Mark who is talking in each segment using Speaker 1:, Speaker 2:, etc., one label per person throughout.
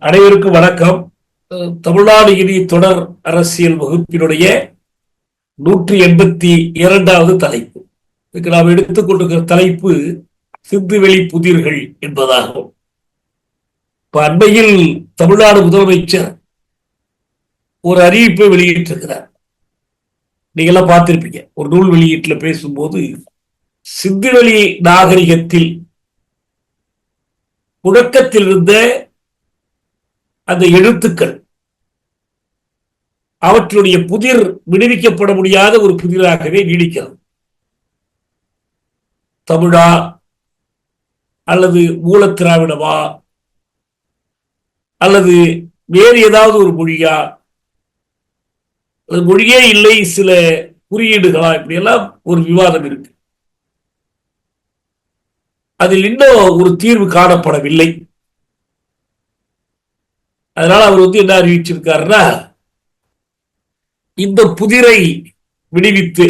Speaker 1: அனைவருக்கும் வணக்கம். தமிழ்நாடு இனி தொடர் அரசியல் வகுப்பினுடைய 182வது தலைப்பு. இதுக்கு நாம் எடுத்துக்கொண்டிருக்கிற தலைப்பு சிந்துவெளி புதிர்கள் என்பதாகும். இப்ப அண்மையில் தமிழ்நாடு முதலமைச்சர் ஒரு அறிவிப்பை வெளியிட்டிருக்கிறார். நீங்க எல்லாம் பார்த்திருப்பீங்க. ஒரு நூல் வெளியீட்டுல பேசும்போது சிந்துவெளி நாகரிகத்தில் புழக்கத்தில் இருந்த அந்த எழுத்துக்கள் அவற்றுடைய புதிர் விடுவிக்கப்பட முடியாத ஒரு புதிராகவே நீடிக்கிறது. தமிழா அல்லது மூலத்திராவிடமா அல்லது வேறு ஏதாவது ஒரு மொழியா, அது மொழியே இல்லை, சில குறியீடுகளா, இப்படி எல்லாம் ஒரு விவாதம் இருக்கு. அதில் இன்னும் ஒரு தீர்வு காணப்படவில்லை. அதனால அவர் என்ன அறிவிச்சிருக்காருன்னா, இந்த புதிரை விடுவித்து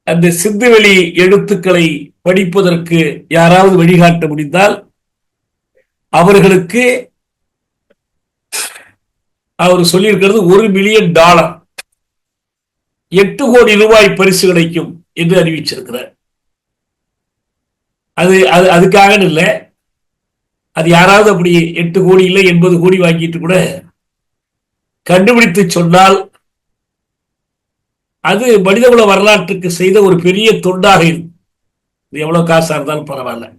Speaker 1: அந்த சிந்துவெளி எழுத்துக்களை படிப்பதற்கு யாராவது வழிகாட்ட முடிந்தால் அவர்களுக்கு அவர் சொல்லியிருக்கிறது $1 மில்லியன், 8 கோடி ரூபாய் பரிசு கிடைக்கும் என்று அறிவிச்சிருக்கிறார். அதுக்காக இல்லை, அது யாராவது அப்படி 8 கோடி இல்லை 80 கோடி வாங்கிட்டு கூட கண்டுபிடித்து சொன்னால் அது மனிதகுல வரலாற்றுக்கு செய்த ஒரு பெரிய தொண்டாக இருக்கும். எவ்வளவு காசா இருந்தாலும் பரவாயில்ல.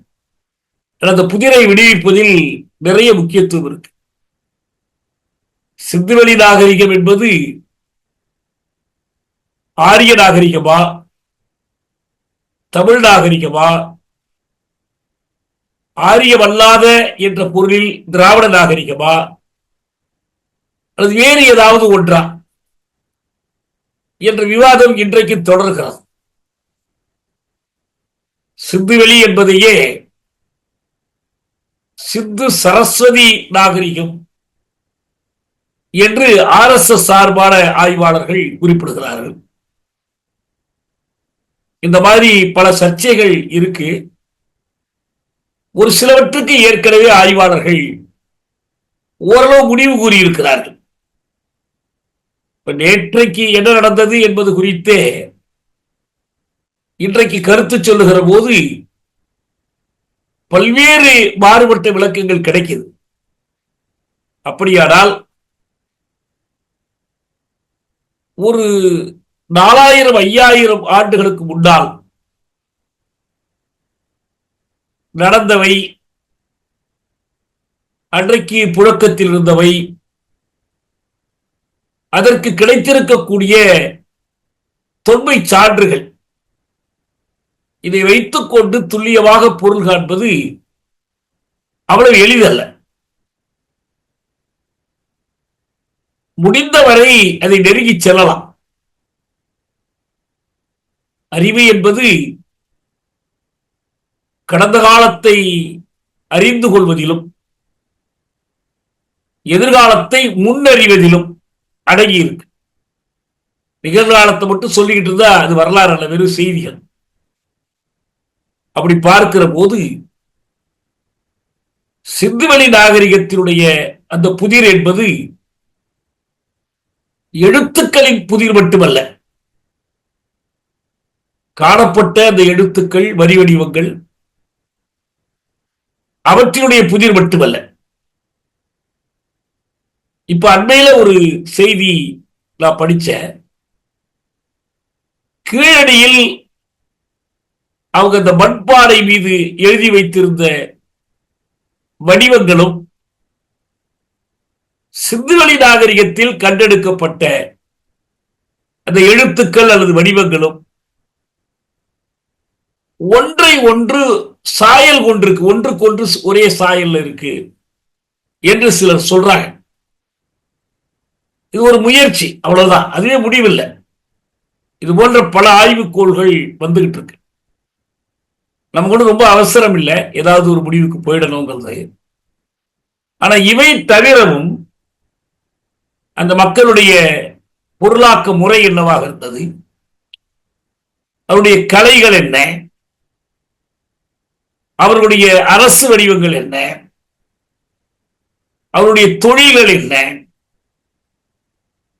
Speaker 1: அந்த புதிரை விடுவிப்பதில் நிறைய முக்கியத்துவம் இருக்கு. சிந்துவெளி நாகரிகம் என்பது ஆரிய நாகரிகமா, தமிழ் நாகரிகமா, ஆரியமல்லாத என்ற பொருளில் திராவிட நாகரிகமா, அல்லது வேறு ஏதாவது ஒன்றா என்ற விவாதம் இன்றைக்கு தொடர்கிறது. சிந்துவெளி என்பதையே சிந்து சரஸ்வதி நாகரிகம் என்று RSS சார்பான ஆய்வாளர்கள் குறிப்பிடுகிறார்கள். இந்த மாதிரி பல சர்ச்சைகள் இருக்கு. ஒரு சிலவற்றுக்கு ஏற்கனவே ஆய்வாளர்கள் ஓரளவு முடிவு கூறியிருக்கிறார்கள். நேற்றைக்கு என்ன நடந்தது என்பது குறித்தே இன்றைக்கு கருத்து சொல்லுகிற போது பல்வேறு மாறுபட்ட விளக்கங்கள் கிடைக்குது. அப்படியானால் ஒரு 4000 5000 ஆண்டுகளுக்கு முன்னால் நடந்தவை, அன்றைக்கு புழக்கத்தில் இருந்தவை, அதற்கு கிடைத்திருக்கக்கூடிய தொன்மை சான்றுகள், இதை வைத்துக் கொண்டு துல்லியமாக பொருள் காண்பது அவ்வளவு எளிதல்ல. முடிந்தவரை அதை நெருங்கி செல்லலாம். அறிவு என்பது கடந்த காலத்தை அறிந்து கொள்வதிலும் எதிர்காலத்தை முன்னறிவதிலும் அடங்கி இருக்கு. நிகழ்காலத்தை மட்டும் சொல்லிக்கிட்டு இருந்தா அது வரலாறு அல்ல, வெறும் செய்திகள். அப்படி பார்க்கிற போது சிந்துவெளி நாகரிகத்தினுடைய அந்த புதிர் என்பது எழுத்துக்களின் புதிர் மட்டுமல்ல, காணப்பட்ட அந்த எழுத்துக்கள், வரி வடிவங்கள், அவற்றினுடைய புதிர் மட்டுமல்ல. இப்ப அண்மையில ஒரு செய்தி நான் படிச்சேன். கீழடியில் அவங்க அந்த மண்பானை மீது எழுதி வைத்திருந்த வடிவங்களும் சிந்துவெளி நாகரிகத்தில் கண்டெடுக்கப்பட்ட அந்த எழுத்துக்கள் அல்லது வடிவங்களும் ஒன்றை ஒன்று சாயல் கொண்டிருக்கு, ஒன்றுக்கொன்று ஒரே சாயல் இருக்கு என்று சிலர் சொல்றாங்க. இது ஒரு முயற்சி, அவ்வளவுதான், அதுவே முடிவில்லை. இது போன்ற பல ஆய்வுக்கோள்கள் வந்துகிட்டு இருக்கு. நமக்கு ஒன்றும் ரொம்ப அவசரம் இல்லை ஏதாவது ஒரு முடிவுக்கு போயிடணுங்கிறது. ஆனா இவை தவிரவும் அந்த மக்களுடைய பொருளாக்க முறை என்னவாக இருந்தது, அவருடைய கலைகள் என்ன, அவர்களுடைய அரசு வடிவங்கள் என்ன, அவருடைய தொழில்கள் என்ன,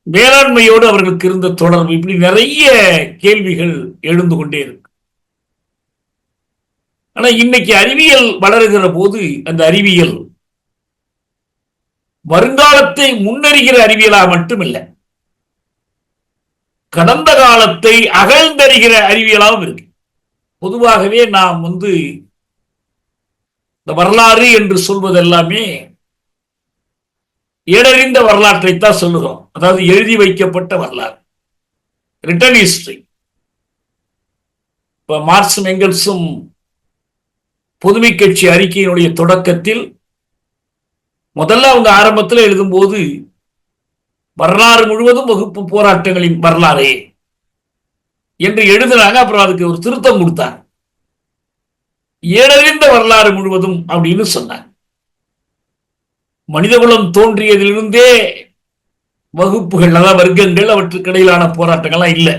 Speaker 1: வேளாண்மையோடு அவர்களுக்கு இருந்த தொடர்பு, இப்படி நிறைய கேள்விகள் எழுந்து கொண்டே இருக்கு. ஆனா இன்னைக்கு அறிவியல் வளருகிற போது அந்த அறிவியல் வருங்காலத்தை முன்னறிகிற அறிவியலாக மட்டுமில்லை, கடந்த காலத்தை அகழ்ந்தறிகிற அறிவியலாகவும் இருக்கு. பொதுவாகவே நாம் இந்த வரலாறு என்று சொல்வது எல்லாமே ஏடறிந்த வரலாற்றை தான் சொல்லுகிறோம். அதாவது எழுதி வைக்கப்பட்ட வரலாறு, ரிட்டன் ஹிஸ்டரி. இப்ப மார்க்சும் எங்கெல்ஸும் பொதுமை கட்சி அறிக்கையினுடைய தொடக்கத்தில் முதல்ல அவங்க ஆரம்பத்தில் எழுதும்போது வரலாறு முழுவதும் வகுப்பு போராட்டங்களின் வரலாறே என்று எழுதினாங்க. அப்புறம் அதுக்கு ஒரு திருத்தம் கொடுத்தாங்க, ஏடறிந்த வரலாறு முழுவதும் அப்படின்னு சொன்னாங்க. மனிதகுலம் தோன்றியதிலிருந்தே வகுப்புகள், அதாவது வர்க்கங்கள், அவற்றுக்கு இடையிலான போராட்டங்கள்லாம் இல்லை.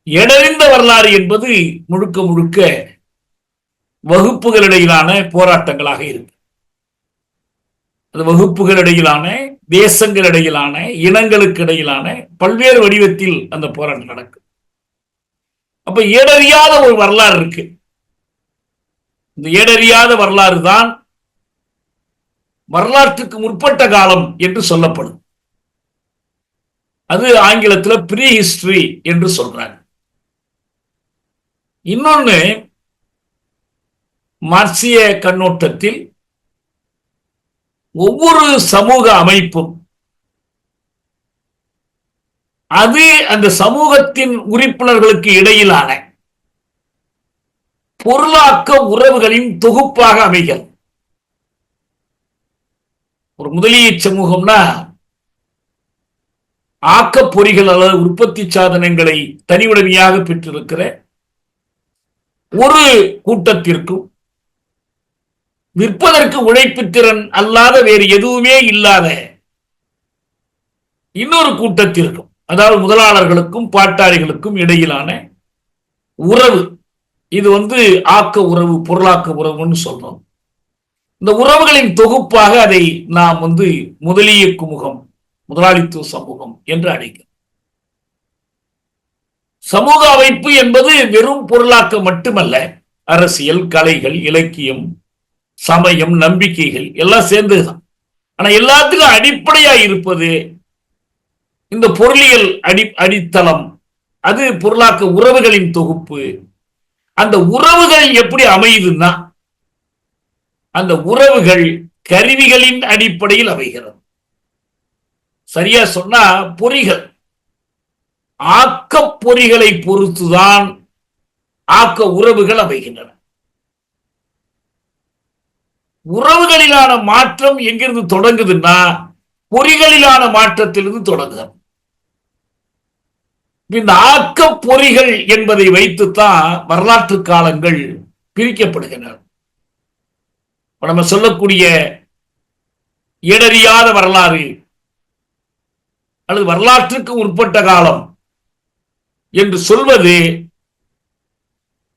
Speaker 1: ஏடறிந்த வரலாறு என்பது முழுக்க முழுக்க வகுப்புகளிடையிலான போராட்டங்களாக இருக்கு. அது வகுப்புகளிடையிலான, தேசங்களிடையிலான, இனங்களுக்கு இடையிலான பல்வேறு வடிவத்தில் அந்த போராட்டம் நடக்கும். அப்ப ஏடறியாத ஒரு வரலாறு இருக்கு. இந்த ஏடறியாத வரலாறு தான் வரலாற்றுக்கு முற்பட்ட காலம் என்று சொல்லப்படும். அது ஆங்கிலத்தில் ப்ரீ ஹிஸ்டரி என்று சொல்றாங்க. இன்னொன்னு, மார்க்சிய கண்ணோட்டத்தில் ஒவ்வொரு சமூக அமைப்பும் அது அந்த சமூகத்தின் உறுப்பினர்களுக்கு இடையிலான பொருளாக்க உறவுகளின் தொகுப்பாக அமைகள். ஒரு முதலிய சமூகம்னா ஆக்க பொறிகள் அல்லது உற்பத்தி சாதனங்களை தனியுடைமையாக பெற்றிருக்கிற ஒரு கூட்டத்திற்கும் விற்பதற்கு உழைப்பு திறன் அல்லாத வேறு எதுவுமே இல்லாத இன்னொரு கூட்டத்திற்கும், அதாவது முதலாளர்களுக்கும் பாட்டாளிகளுக்கும் இடையிலான உறவு, இது ஆக்க உறவு, பொருளாக்க உறவுன்னு சொல்றோம். இந்த உறவுகளின் தொகுப்பாக அதை நாம் முதலிய குமுகம், முதலாளித்துவ சமூகம் என்று அழைக்கிறோம். சமூக அமைப்பு என்பது வெறும் பொருளாக்கம் மட்டுமல்ல, அரசியல், கலைகள், இலக்கியம், சமயம், நம்பிக்கைகள் எல்லாம் சேர்ந்ததுதான். ஆனா எல்லாத்துக்கும் அடிப்படையா இருப்பது இந்த பொருளியல் அடித்தளம். அது பொருளாக்க உறவுகளின் தொகுப்பு. அந்த உறவுகள் எப்படி அமையுதுன்னா, அந்த உறவுகள் கருவிகளின் அடிப்படையில் அமைகிறது. சரியா சொன்னா பொறிகள், ஆக்க பொறிகளை பொறுத்துதான் ஆக்க உறவுகள் அமைகின்றன. உறவுகளிலான மாற்றம் எங்கிருந்து தொடங்குதுன்னா பொறிகளிலான மாற்றத்திலிருந்து தொடங்குது. இந்த ஆக்க பொறிகள் என்பதை வைத்துத்தான் வரலாற்று காலங்கள் பிரிக்கப்படுகின்றன. நம்ம சொல்லக்கூடிய இடறியாத வரலாறு அல்லது வரலாற்றுக்கு உட்பட்ட காலம் என்று சொல்வது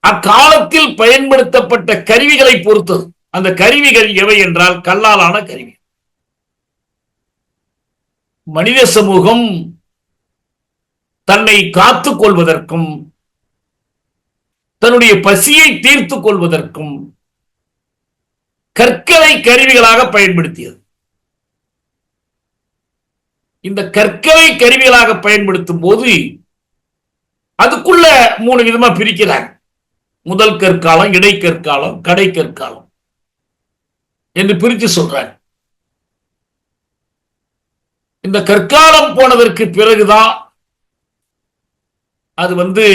Speaker 1: அக்காலத்தில் பயன்படுத்தப்பட்ட கருவிகளை பொறுத்தது. அந்த கருவிகள் எவை என்றால் கல்லாலான கருவி. மனித சமூகம் தன்னை காத்துக் கொள்வதற்கும் தன்னுடைய பசியை தீர்த்துக் கொள்வதற்கும் கற்களை கருவிகளாக பயன்படுத்தியது. இந்த கற்களை கருவிகளாக பயன்படுத்தும் போது அதுக்குள்ள 3 விதமா பிரிக்கிறாங்க. முதல் கற்காலம், இடைக்கற்காலம், கடை கற்காலம் என்று பிரித்து சொல்றாங்க. இந்த கற்காலம் போனதற்கு பிறகுதான் அது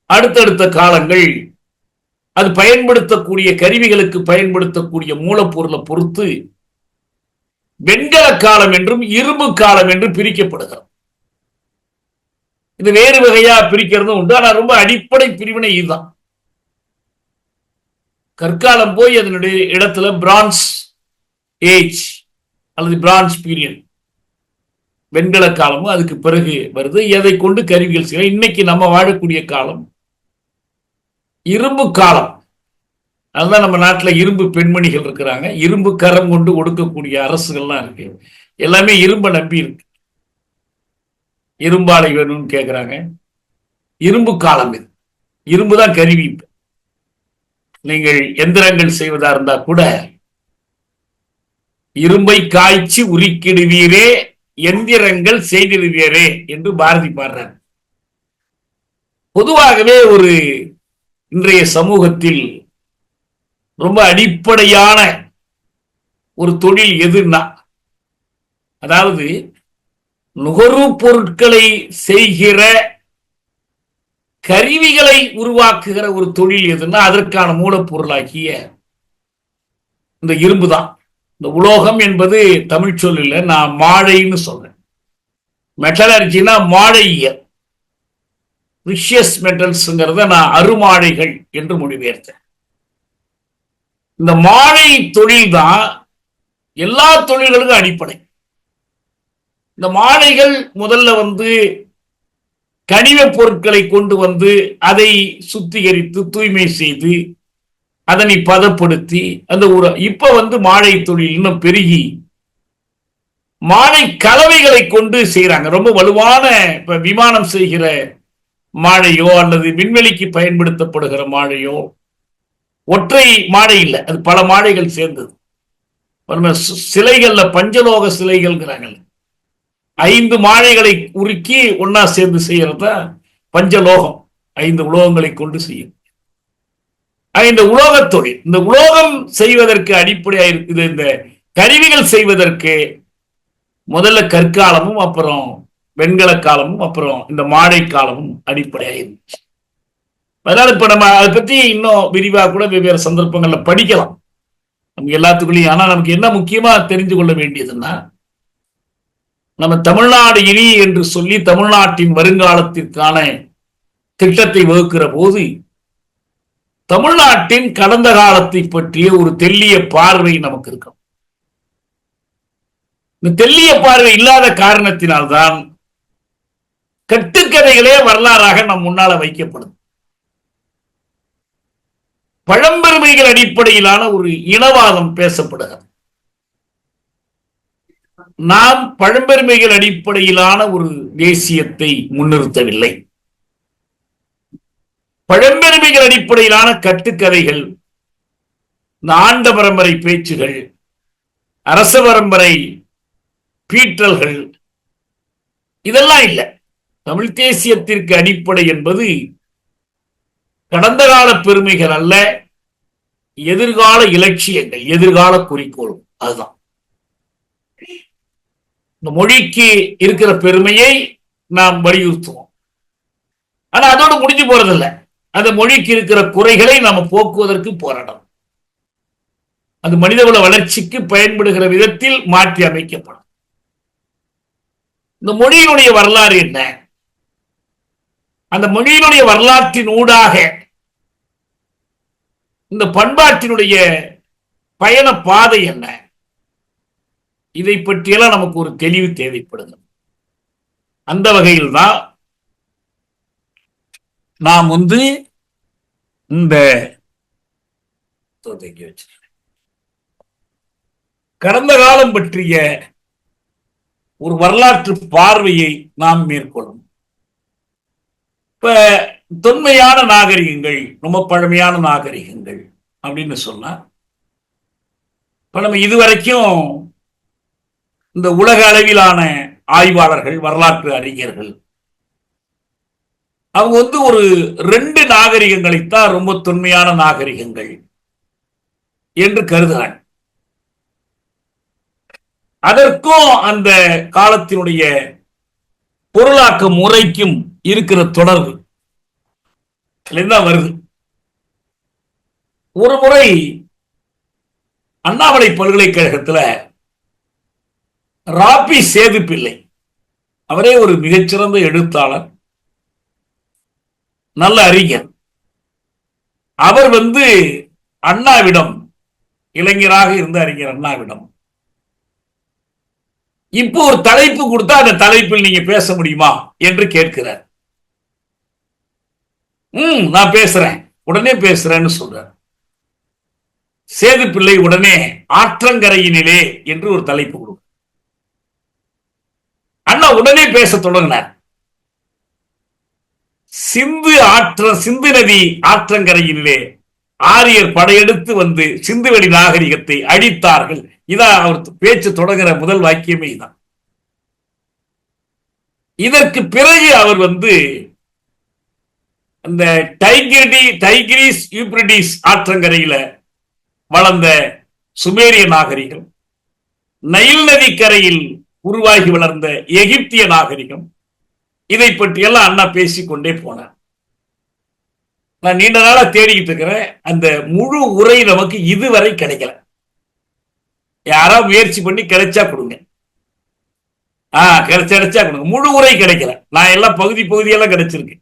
Speaker 1: அடுத்தடுத்த காலங்கள் அது பயன்படுத்தக்கூடிய கருவிகளுக்கு பயன்படுத்தக்கூடிய மூலப்பொருளை பொறுத்து வெண்கல காலம் என்றும் இரும்பு காலம் என்றும் பிரிக்கப்படுகிறது. இது வேறு வகையா பிரிக்கிறதும் உண்டு. ஆனா ரொம்ப அடிப்படை பிரிவினை இதுதான். கற்காலம் போய் அதனுடைய இடத்துல பிரான்ஸ் ஏஜ் அல்லது பிரான்ஸ் பீரியட், வெண்கல காலமும் அதுக்கு பிறகு வருது. எதை கொண்டு கருவிகள் செய்ய. இன்னைக்கு நம்ம வாழக்கூடிய காலம் இரும்பு காலம் அதுதான் நம்ம நாட்டில் இரும்பு பெண்மணிகள் இருக்கிறாங்க, இரும்பு கரம் கொண்டு ஒடுக்கக்கூடிய அரசுகள்லாம் இருக்கு. எல்லாமே இரும்பை நம்பி இருக்கு. இரும்பாலை வேணும்னு கேட்கிறாங்க. இரும்பு காலம் இது. இரும்பு தான் கருவி. நீங்கள் எந்திரங்கள் செய்வதா இருந்தா கூட இரும்பை காய்ச்சி உருக்கிடுவீரே, எந்திரங்கள் செய்திடுவீரே என்று பாரதி பாடுறார். பொதுவாகவே ஒரு இன்றைய சமூகத்தில் ரொம்ப அடிப்படையான ஒரு தொழில் எதுன்னா, அதாவது நுகர்வுப் பொருட்களை செய்கிற கருவிகளை உருவாக்குகிற ஒரு தொழில் எதுன்னா அதற்கான மூலப்பொருளாகிய இந்த இரும்பு தான். இந்த உலோகம் என்பது தமிழ் சொல் இல்லை, நான் மாழைன்னு சொல்றேன். மெட்டலர்ஜினா மாழையியல், ப்ரிஷியஸ் மெட்டல்ஸ்ங்கிறத நான் அருமாழைகள் என்று மொழிபெயர்த்தேன். இந்த மாழை தொழில் தான் எல்லா தொழில்களுக்கும் அடிப்படை. இந்த மாழைகள் முதல்ல கனிம பொருட்களை கொண்டு அதை சுத்திகரித்து தூய்மை செய்து அதனை பதப்படுத்தி அந்த இப்ப மாழை தொழில் இன்னும் பெருகி மாழை கலவைகளை கொண்டு செய்யறாங்க. ரொம்ப வலுவான இப்ப விமானம் செய்கிற மாழையோ அல்லது விண்வெளிக்கு பயன்படுத்தப்படுகிற மாழையோ ஒற்றை மாழை இல்லை, அது பல மாழைகள் சேர்ந்தது. சிலைகள்ல பஞ்சலோக சிலைகள்ங்கிறாங்க, 5 மாழைகளை உருக்கி ஒன்னா சேர்ந்து செய்யறத பஞ்சலோகம், 5 உலோகங்களை கொண்டு செய்யும். இந்த உலோக தொழில், இந்த உலோகம் செய்வதற்கு அடிப்படையாக இருக்குது. இந்த கருவிகள் செய்வதற்கு முதல்ல கற்காலமும் அப்புறம் வெண்கல காலமும் அப்புறம் இந்த மாழை காலமும் அடிப்படையாக இருந்துச்சு. அதனால இப்ப நம்ம அதை பத்தி இன்னும் விரிவாக கூட வெவ்வேறு சந்தர்ப்பங்கள்ல படிக்கலாம் நமக்கு எல்லாத்துக்குள்ளேயும். ஆனா நமக்கு என்ன முக்கியமா தெரிந்து கொள்ள வேண்டியதுன்னா, நம்ம தமிழ்நாடு இனி என்று சொல்லி தமிழ்நாட்டின் வருங்காலத்திற்கான திட்டத்தை வகுக்கிற போது தமிழ்நாட்டின் கடந்த காலத்தை பற்றிய ஒரு தெல்லிய பார்வை நமக்கு இருக்கும். இந்த தெல்லிய பார்வை இல்லாத காரணத்தினால்தான் கட்டுக்கதைகளே வரலாறாக நம் முன்னால வைக்கப்படும். பழம்பெருமைகள் அடிப்படையிலான ஒரு இனவாதம் பேசப்படுகிறது. நாம் பழம்பெருமைகள் அடிப்படையிலான ஒரு தேசியத்தை முன்னிறுத்தவில்லை. பழம்பெருமைகள் அடிப்படையிலான கட்டுக்கதைகள், இந்த ஆண்ட பரம்பரை பேச்சுகள், அரச பரம்பரை பீற்றல்கள் இதெல்லாம் இல்லை. தமிழ் தேசியத்திற்கு அடிப்படை என்பது கடந்த கால பெருமைகள் அல்ல, எதிர்கால இலட்சியங்கள், எதிர்கால குறிக்கோள். அதுதான் இந்த மொழிக்கு இருக்கிற பெருமையை நாம் வலியுறுத்துவோம். ஆனா அதோடு முடிஞ்சு போறதில்லை. அந்த மொழிக்கு இருக்கிற குறைகளை நாம போக்குவதற்கு போராடணும். அது மனிதகுல வளர்ச்சிக்கு பயன்படுகிற விதத்தில் மாற்றி அமைக்கப்படும். இந்த மொழியினுடைய வரலாறு என்ன, அந்த மொழியினுடைய வரலாற்றின் ஊடாக இந்த பண்பாட்டினுடைய பயண பாதை என்ன, இதை பற்றியெல்லாம் நமக்கு ஒரு தெளிவு தேவைப்படுது. அந்த வகையில் தான் நாம் இந்த கடந்த காலம் பற்றிய ஒரு வரலாற்று பார்வையை நாம் மேற்கொள்ளும். இப்ப தொன்மையான நாகரிகங்கள், ரொம்ப பழமையான நாகரிகங்கள் அப்படின்னு சொன்னா, இப்ப நம்ம இதுவரைக்கும் இந்த உலக அளவிலான ஆய்வாளர்கள், வரலாற்று அறிஞர்கள், அவங்க ஒரு 2 நாகரிகங்களைத்தான் ரொம்ப தொன்மையான நாகரிகங்கள் என்று கருதுகிறாங்க. அதற்கும் அந்த காலத்தினுடைய பொருளாக்க முறைக்கும் இருக்கிற தொடர்பு வருது. ஒரு முறை அண்ணாமலை பல்கலைக்கழகத்துல ராபி சேது பிள்ளை, அவரே ஒரு மிகச்சிறந்த எழுத்தாளர், நல்ல அறிஞர். அவர் அண்ணாவிடம், இளைஞராக இருந்த அறிஞர் அண்ணாவிடம், இப்போ ஒரு தலைப்பு கொடுத்தா அந்த தலைப்பில் நீங்க பேச முடியுமா என்று கேட்கிறார். நான் பேசுறேன், உடனே பேசுறேன்னு சொல்றார். சேது பிள்ளை உடனே ஆற்றங்கரையினிலே என்று ஒரு தலைப்பு கொடுக்கும். அண்ணா உடனே பேச தொடங்கினார். சிந்து நதி ஆற்றங்கரையிலே ஆரியர் படையெடுத்து வந்து சிந்துவெளி நாகரிகத்தை அழித்தார்கள். இதான் அவர் பேச்சு தொடங்குற முதல் வாக்கியமே இதான். இதற்கு பிறகு அவர் வந்து அந்த டைகிரிஸ் யூப்ரடிஸ் ஆற்றங்கரையில வளர்ந்த சுமேரிய நாகரிகம், நைல் நதி கரையில் உருவாகி வளர்ந்த எகிப்திய நாகரிகம், இதை பற்றியெல்லாம் அண்ணா பேசிக்கொண்டே போனார். நான் நீண்ட நாளா தேடிக்கிட்டு இருக்கிறேன். அந்த முழு உரை நமக்கு இதுவரை கிடைக்கல. யாராவது முயற்சி பண்ணி கிடைச்சா கொடுங்க. கிடைச்சா கொடுங்க. முழு உரை கிடைக்கல. நான் எல்லாம் பகுதியெல்லாம் கிடைச்சிருக்கு.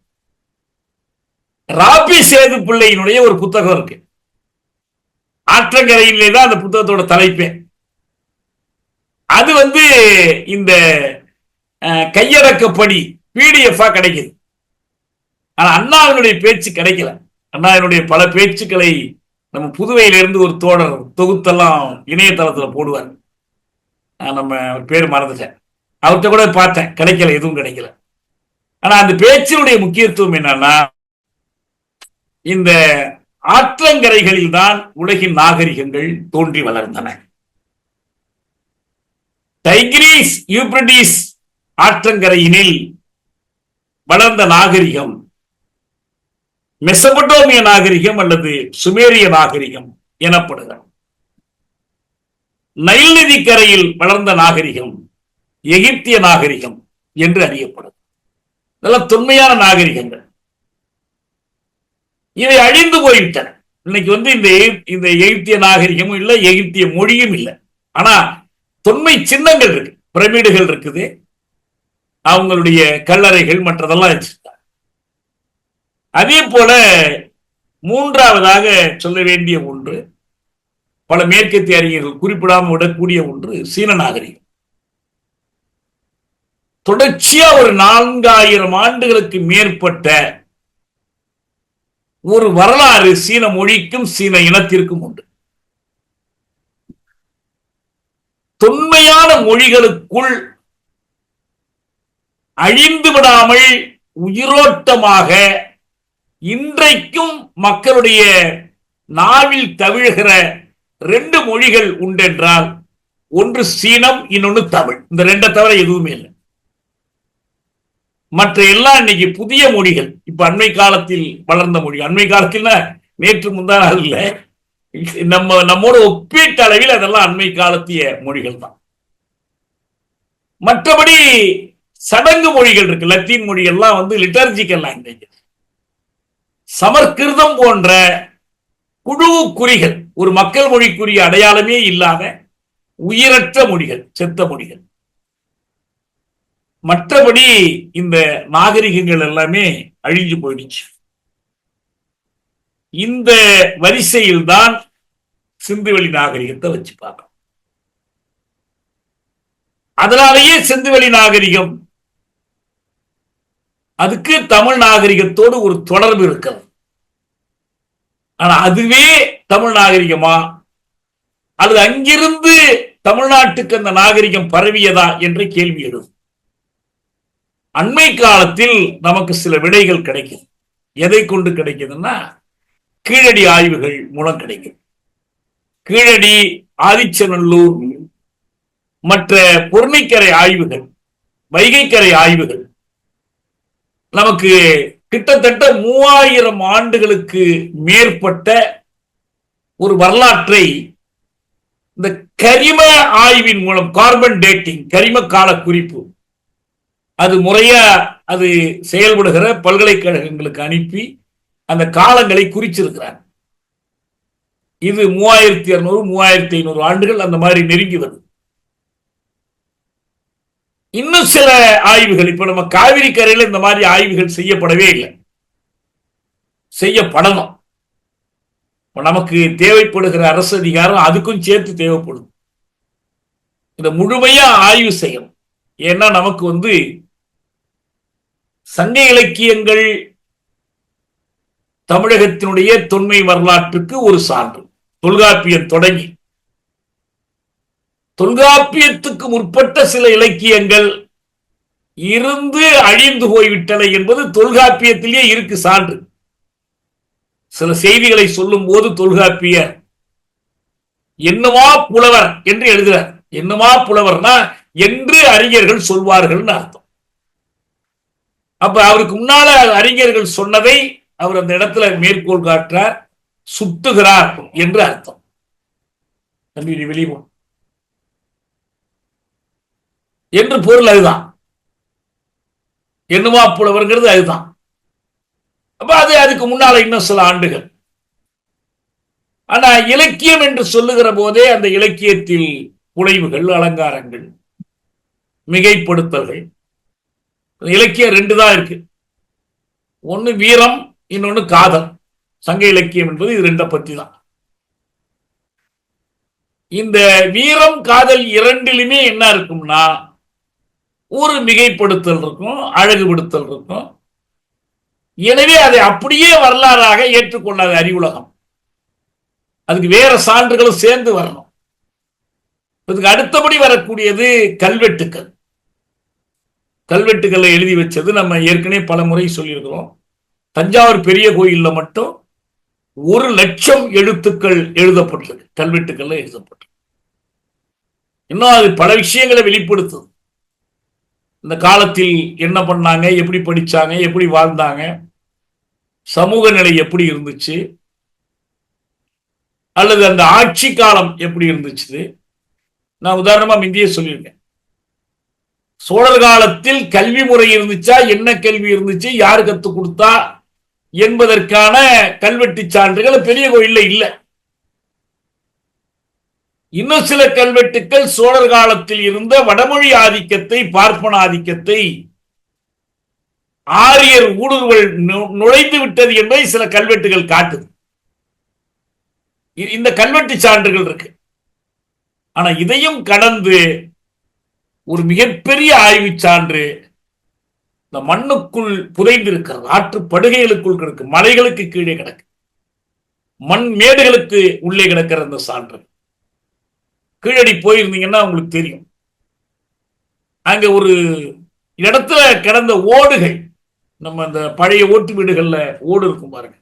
Speaker 1: ராபி சேது பிள்ளையினுடைய ஒரு புத்தகம் இருக்கு. ஆற்றங்கரையிலே தான் அந்த புத்தகத்தோட தலைப்பே. அது வந்து இந்த கையடக்கப்படி பிடிஎஃப் கிடைக்குது. ஆனா அண்ணாவினுடைய பேச்சு கிடைக்கல. அண்ணாவினுடைய பல பேச்சுக்களை நம்ம புதுவையிலிருந்து ஒரு தோழர் தொகுத்தெல்லாம் இணையதளத்துல போடுவார். நம்ம பேர் மறந்துட்டேன். அவர்கிட்ட கூட பார்த்தேன், கிடைக்கல, எதுவும் கிடைக்கல. ஆனா அந்த பேச்சினுடைய முக்கியத்துவம் என்னன்னா, இந்த ஆற்றங்கரைகளில் தான் உலகின் நாகரிகங்கள் தோன்றி வளர்ந்தன. டைகிரிஸ் யூப்ரடிஸ் ஆற்றங்கரையினில் வளர்ந்த நாகரிகம் மெசபடோமிய நாகரிகம் அல்லது சுமேரிய நாகரிகம் எனப்படுகிறது. நைல் நதி கரையில் வளர்ந்த நாகரிகம் எகிப்திய நாகரிகம் என்று அறியப்படும். இதெல்லாம் தொன்மையான நாகரிகங்கள். இவை அழிந்து போய்விட்டன. இன்னைக்கு வந்து இந்த எகிப்திய நாகரிகமும் இல்லை, எகிப்திய மொழியும் இல்லை. ஆனா தொன்மை சின்னங்கள் இருக்கு, பிரமிடுகள் இருக்குது, அவங்களுடைய கல்லறைகள் மற்றதெல்லாம் வச்சிருக்காங்க. அதே போல மூன்றாவதாக சொல்ல வேண்டிய ஒன்று, பல மேற்கத்திய அறிஞர்கள் குறிப்பிடாமல் விடக்கூடிய ஒன்று சீன நாகரிகம். தொடர்ச்சியா ஒரு 4000 ஆண்டுகளுக்கு மேற்பட்ட ஒரு வரலாறு சீன மொழிக்கும் சீன இனத்திற்கும் உண்டு. தொன்மையான மொழிகளுக்குள் அழிந்து விடாமல் உயிரோட்டமாக இன்றைக்கும் மக்களுடைய நாவில் தவிழ்கிற 2 மொழிகள் உண்டென்றால் ஒன்று சீனம், இன்னொன்று தமிழ். இந்த 2 தவிர எதுவுமே இல்லை. மற்ற எல்லாம் இன்னைக்கு புதிய மொழிகள். இப்ப அண்மை காலத்தில் வளர்ந்த மொழி, அண்மை காலத்தில் நேற்று முந்தா நாள் இல்ல, நம்மோட ஒப்பீட்டு அளவில் அதெல்லாம் அண்மை காலத்திய மொழிகள் தான். மற்றபடி சடங்கு மொழிகள் இருக்கு. லத்தீன் மொழிகள்லாம் வந்து லிட்டர்ஜிக்கல் லாங்குவேஜ். சமஸ்கிருதம் போன்ற குழுவு குறிகள், ஒரு மக்கள் மொழிக்குரிய அடையாளமே இல்லாத உயிரற்ற மொழிகள், செத்த மொழிகள். மற்றபடி இந்த நாகரிகங்கள் எல்லாமே அழிஞ்சு போயிடுச்சு. இந்த வரிசையில் தான் சிந்துவெளி நாகரிகத்தை வச்சு பார்க்கணும். அதனாலேயே சிந்துவெளி நாகரிகம் அதுக்கு தமிழ் நாகரிகத்தோடு ஒரு தொடர்பு இருக்கிறது. ஆனா அதுவே தமிழ் நாகரிகமா அல்லது அங்கிருந்து தமிழ்நாட்டுக்கு அந்த நாகரிகம் பரவியதா என்ற கேள்வி எழுது. அண்மை காலத்தில் நமக்கு சில விடைகள் கிடைக்கும். எதை கொண்டு கிடைக்குதுன்னா, கீழடி ஆய்வுகள் மூலம் கிடைக்கும். கீழடி, ஆதிச்சநல்லூர், மற்ற பொருணைக்கரை ஆய்வுகள், வைகைக்கரை ஆய்வுகள் நமக்கு கிட்டத்தட்ட 3000 ஆண்டுகளுக்கு மேற்பட்ட ஒரு வரலாற்றை இந்த கரிம ஆய்வின் மூலம், கார்பன் டேட்டிங், கரிம கால குறிப்பு, அது முறையா அது செயல்படுகிற பல்கலைக்கழகங்களுக்கு அனுப்பி அந்த காலங்களை குறிச்சிருக்கிறார். இது 3200 3500 ஆண்டுகள் அந்த மாதிரி நெருங்கி வருது. இன்னும் சில ஆய்வுகள், இப்ப நம்ம காவிரி கரையில இந்த மாதிரி ஆய்வுகள் செய்யப்படவே இல்லை, செய்யப்படணும். நமக்கு தேவைப்படுகிற அரசு அதிகாரம் அதுக்கும் சேர்த்து தேவைப்படும். இதை முழுமையா ஆய்வு செய்யணும். ஏன்னா நமக்கு வந்து சங்க இலக்கியங்கள் தமிழகத்தினுடைய தொன்மை வரலாற்றுக்கு ஒரு சான்று. தொல்காப்பியம் தொடங்கி தொல்காப்பியத்துக்கு முற்பட்ட சில இலக்கியங்கள் இருந்து அழிந்து போய்விட்டன என்பது தொல்காப்பியத்திலேயே இருக்கு சான்று. சில செய்திகளை சொல்லும் போது தொல்காப்பியர் என்னவா புலவர் என்று எழுதுகிறார். என்னவா புலவர்னா என்று அறிஞர்கள் சொல்வார்கள் அர்த்தம். அப்ப அவருக்கு முன்னால அறிஞர்கள் சொன்னதை அவர் அந்த இடத்துல மேற்கோள் காட்டுறார், சுட்டுகிறார் என்று அர்த்தம். வெளியே என்று பொருள் அதுதான். என்னவா புலவர்ங்கிறது அதுதான். அப்ப அதுக்கு முன்னால இன்னும் சில ஆண்டுகள். ஆனா இலக்கியம் என்று சொல்லுகிற போதே அந்த இலக்கியத்தில் புனைவுகள், அலங்காரங்கள், மிகைப்படுத்தல்கள். இலக்கியம் ரெண்டு தான் இருக்கு. ஒன்னு வீரம், இன்னொன்னு காதல். சங்க இலக்கியம் என்பது இது ரெண்டை பத்தி தான். இந்த வீரம் காதல் இரண்டிலுமே என்ன இருக்கும்னா ஒரு மிகைப்படுத்தல் இருக்கும், அழகுபடுத்தல் இருக்கும். எனவே அதை அப்படியே வரலாறாக ஏற்றுக்கொள்ளாத அறிவுலகம். அதுக்கு வேற சான்றுகளும் சேர்ந்து வரணும். இதுக்கு அடுத்தபடி வரக்கூடியது கல்வெட்டுக்கள். கல்வெட்டுக்களை எழுதி வச்சது நம்ம ஏற்கனவே பல முறை சொல்லியிருக்கிறோம். தஞ்சாவூர் பெரிய கோயில்ல மட்டும் 1,00,000 எழுத்துக்கள் எழுதப்பட்டிருக்கு, கல்வெட்டுக்கள்ல எழுதப்பட்டிருக்கு. இன்னும் அது பல விஷயங்களை வெளிப்படுத்துது. இந்த காலத்தில் என்ன பண்ணாங்க, எப்படி படிச்சாங்க, எப்படி வாழ்ந்தாங்க, சமூக நிலை எப்படி இருந்துச்சு, அல்லது அந்த ஆட்சி காலம் எப்படி இருந்துச்சு. நான் உதாரணமா முந்தையே சொல்லியிருக்கேன். சோழர் காலத்தில் கல்வி முறை இருந்துச்சா, என்ன கல்வி இருந்துச்சு, யார் கத்து கொடுத்தா என்பதற்கான கல்வெட்டு சான்றுகள் பெரிய கோயில்ல இல்லை. இன்னும் சில கல்வெட்டுக்கள் சோழர் காலத்தில் இருந்த வடமொழி ஆதிக்கத்தை, பார்ப்பன ஆதிக்கத்தை, ஆரியர் ஊடுருவல் நுழைந்து விட்டது என்பதை சில கல்வெட்டுகள் காட்டுது. இந்த கல்வெட்டு சான்றுகள் இருக்கு. ஆனா இதையும் கடந்து ஒரு மிகப்பெரிய ஆய்வு சான்று இந்த மண்ணுக்குள் புதைந்து இருக்கிறது. ஆற்று படுகைகளுக்குள் கிடக்கு, மலைகளுக்கு கீழே கிடக்கு, மண் மேடுகளுக்கு உள்ளே கிடக்கிற அந்த சான்று. கீழடி போயிருந்தீங்கன்னா உங்களுக்கு தெரியும். அங்க ஒரு இடத்துல கிடந்த ஓடுகள், நம்ம அந்த பழைய ஓட்டு வீடுகள்ல ஓடு இருக்கும் பாருங்க,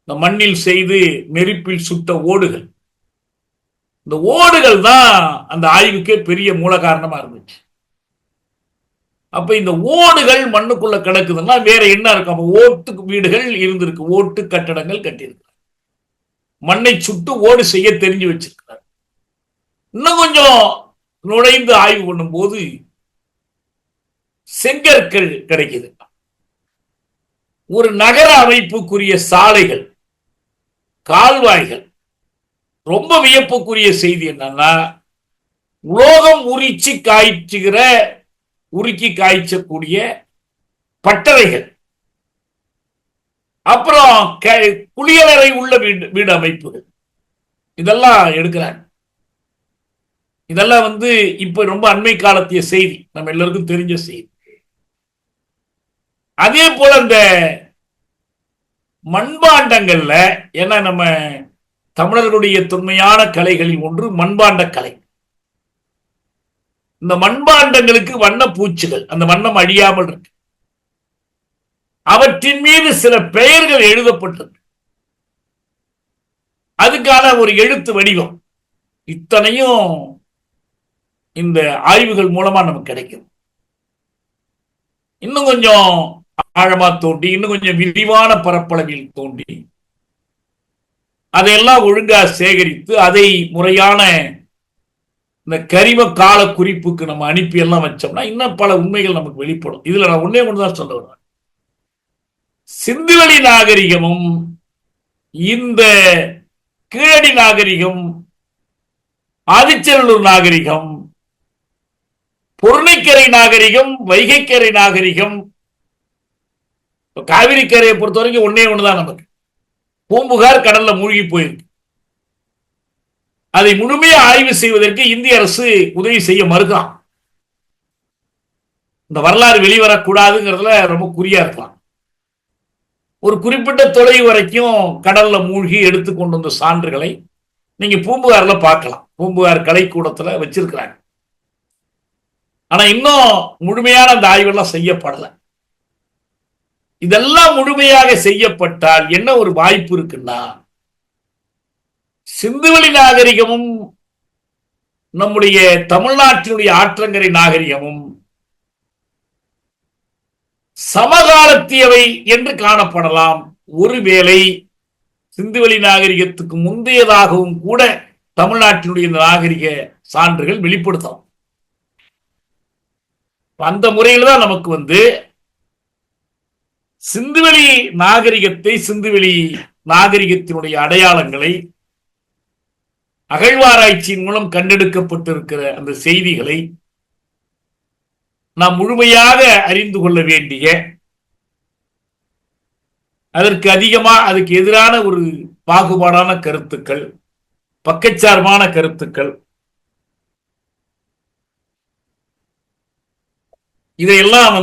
Speaker 1: இந்த மண்ணில் செய்து நெருப்பில் சுட்ட ஓடுகள். இந்த ஓடுகள் தான் அந்த ஆய்வுக்கே பெரிய மூல காரணமா இருந்துச்சு. அப்ப இந்த ஓடுகள் மண்ணுக்குள்ள கிடக்குதுன்னா வேற என்ன இருக்கும்? ஓட்டு வீடுகள் இருந்திருக்கு, ஓட்டு கட்டடங்கள் கட்டியிருக்கு, மண்ணை சுட்டு ஓடு செய்ய தெரிஞ்சு வச்சிருக்கிறார். இன்னும் கொஞ்சம் நுழைந்து ஆய்வு பண்ணும் போது செங்கற்கள் கிடைக்குது. ஒரு நகர அமைப்புக்குரிய சாலைகள், கால்வாய்கள். ரொம்ப வியப்புக்குரிய செய்தி என்னன்னா, உலோகம் உருக்கி காய்ச்சக்கூடிய பட்டறைகள், அப்புறம் குளியலறை உள்ள வீடு அமைப்புகள், இதெல்லாம் எடுக்கிறாங்க. இதெல்லாம் இப்ப ரொம்ப அண்மை காலத்திய செய்தி, நம்ம எல்லாருக்கும் தெரிஞ்ச செய்தி. அதே போல இந்த மண்பாண்டங்கள்ல, ஏன்னா நம்ம தமிழர்களுடைய தொன்மையான கலைகளில் ஒன்று மண்பாண்ட கலை. இந்த மண்பாண்டங்களுக்கு வண்ண பூச்சுகள், அந்த வண்ணம் அழியாமல் இருக்கு. அவற்றின் மீது சில பெயர்கள் எழுதப்பட்டிருக்கு. அதுக்கான ஒரு எழுத்து வடிவம். இத்தனையும் இந்த ஆய்வுகள் மூலமா நமக்கு கிடைக்கும். இன்னும் கொஞ்சம் ஆழமா தோண்டி, இன்னும் கொஞ்சம் விரிவான பரப்பளவில் தோண்டி, அதையெல்லாம் ஒழுங்கா சேகரித்து அதை முறையான இந்த கரிம கால குறிப்புக்கு நம்ம அனுப்பி எல்லாம் வச்சோம்னா இன்னும் பல உண்மைகள் நமக்கு வெளிப்படும். இதுல நான் ஒன்னே ஒன்றுதான் சொல்ல வருவேன். சிந்துவெளி நாகரிகமும் இந்த கீழடி நாகரிகம், ஆதிச்சநல்லூர் நாகரிகம், பொருணைக்கரை நாகரிகம், வைகைக்கரை நாகரிகம், காவிரி கரையை பொறுத்த வரைக்கும் ஒன்னே ஒண்ணுதான் நமக்கு. பூம்புகார் கடல்ல மூழ்கி போயிருக்கு. அதை முழுமையா ஆய்வு செய்வதற்கு இந்திய அரசு உதவி செய்ய மறுக்கலாம். இந்த வரலாறு வெளிவரக்கூடாதுங்கிறதுல ரொம்ப குறியா இருக்கலாம். ஒரு குறிப்பிட்ட தொலைவு வரைக்கும் கடல்ல மூழ்கி எடுத்து கொண்டு வந்த சான்றுகளை நீங்க பூம்புகார்ல பார்க்கலாம். பூம்புகார் கலைக்கூடத்துல வச்சிருக்கிறாங்க. ஆனா இன்னும் முழுமையான அந்த ஆய்வெல்லாம் செய்யப்படல. இதெல்லாம் முழுமையாக செய்யப்பட்டால் என்ன ஒரு வாய்ப்பு இருக்குன்னா, சிந்துவெளி நாகரிகமும் நம்முடைய தமிழ்நாட்டினுடைய ஆற்றங்கரை நாகரிகமும் சமகாலத்தியவை என்று காணப்படலாம். ஒருவேளை சிந்துவெளி நாகரிகத்துக்கு முந்தையதாகவும் கூட தமிழ்நாட்டினுடைய நாகரிக சான்றுகள் வெளிப்படுத்தலாம். அந்த முறையில் தான் நமக்கு சிந்துவெளி நாகரிகத்தை, சிந்துவெளி நாகரிகத்தினுடைய அடையாளங்களை அகழ்வாராய்ச்சியின் மூலம் கண்டெடுக்கப்பட்டிருக்கிற அந்த செய்திகளை நாம் முழுமையாக அறிந்து கொள்ள வேண்டிய, அதுக்கு எதிரான ஒரு பாகுபாடான கருத்துக்கள், பக்கச்சார்பான கருத்துக்கள், இதையெல்லாம்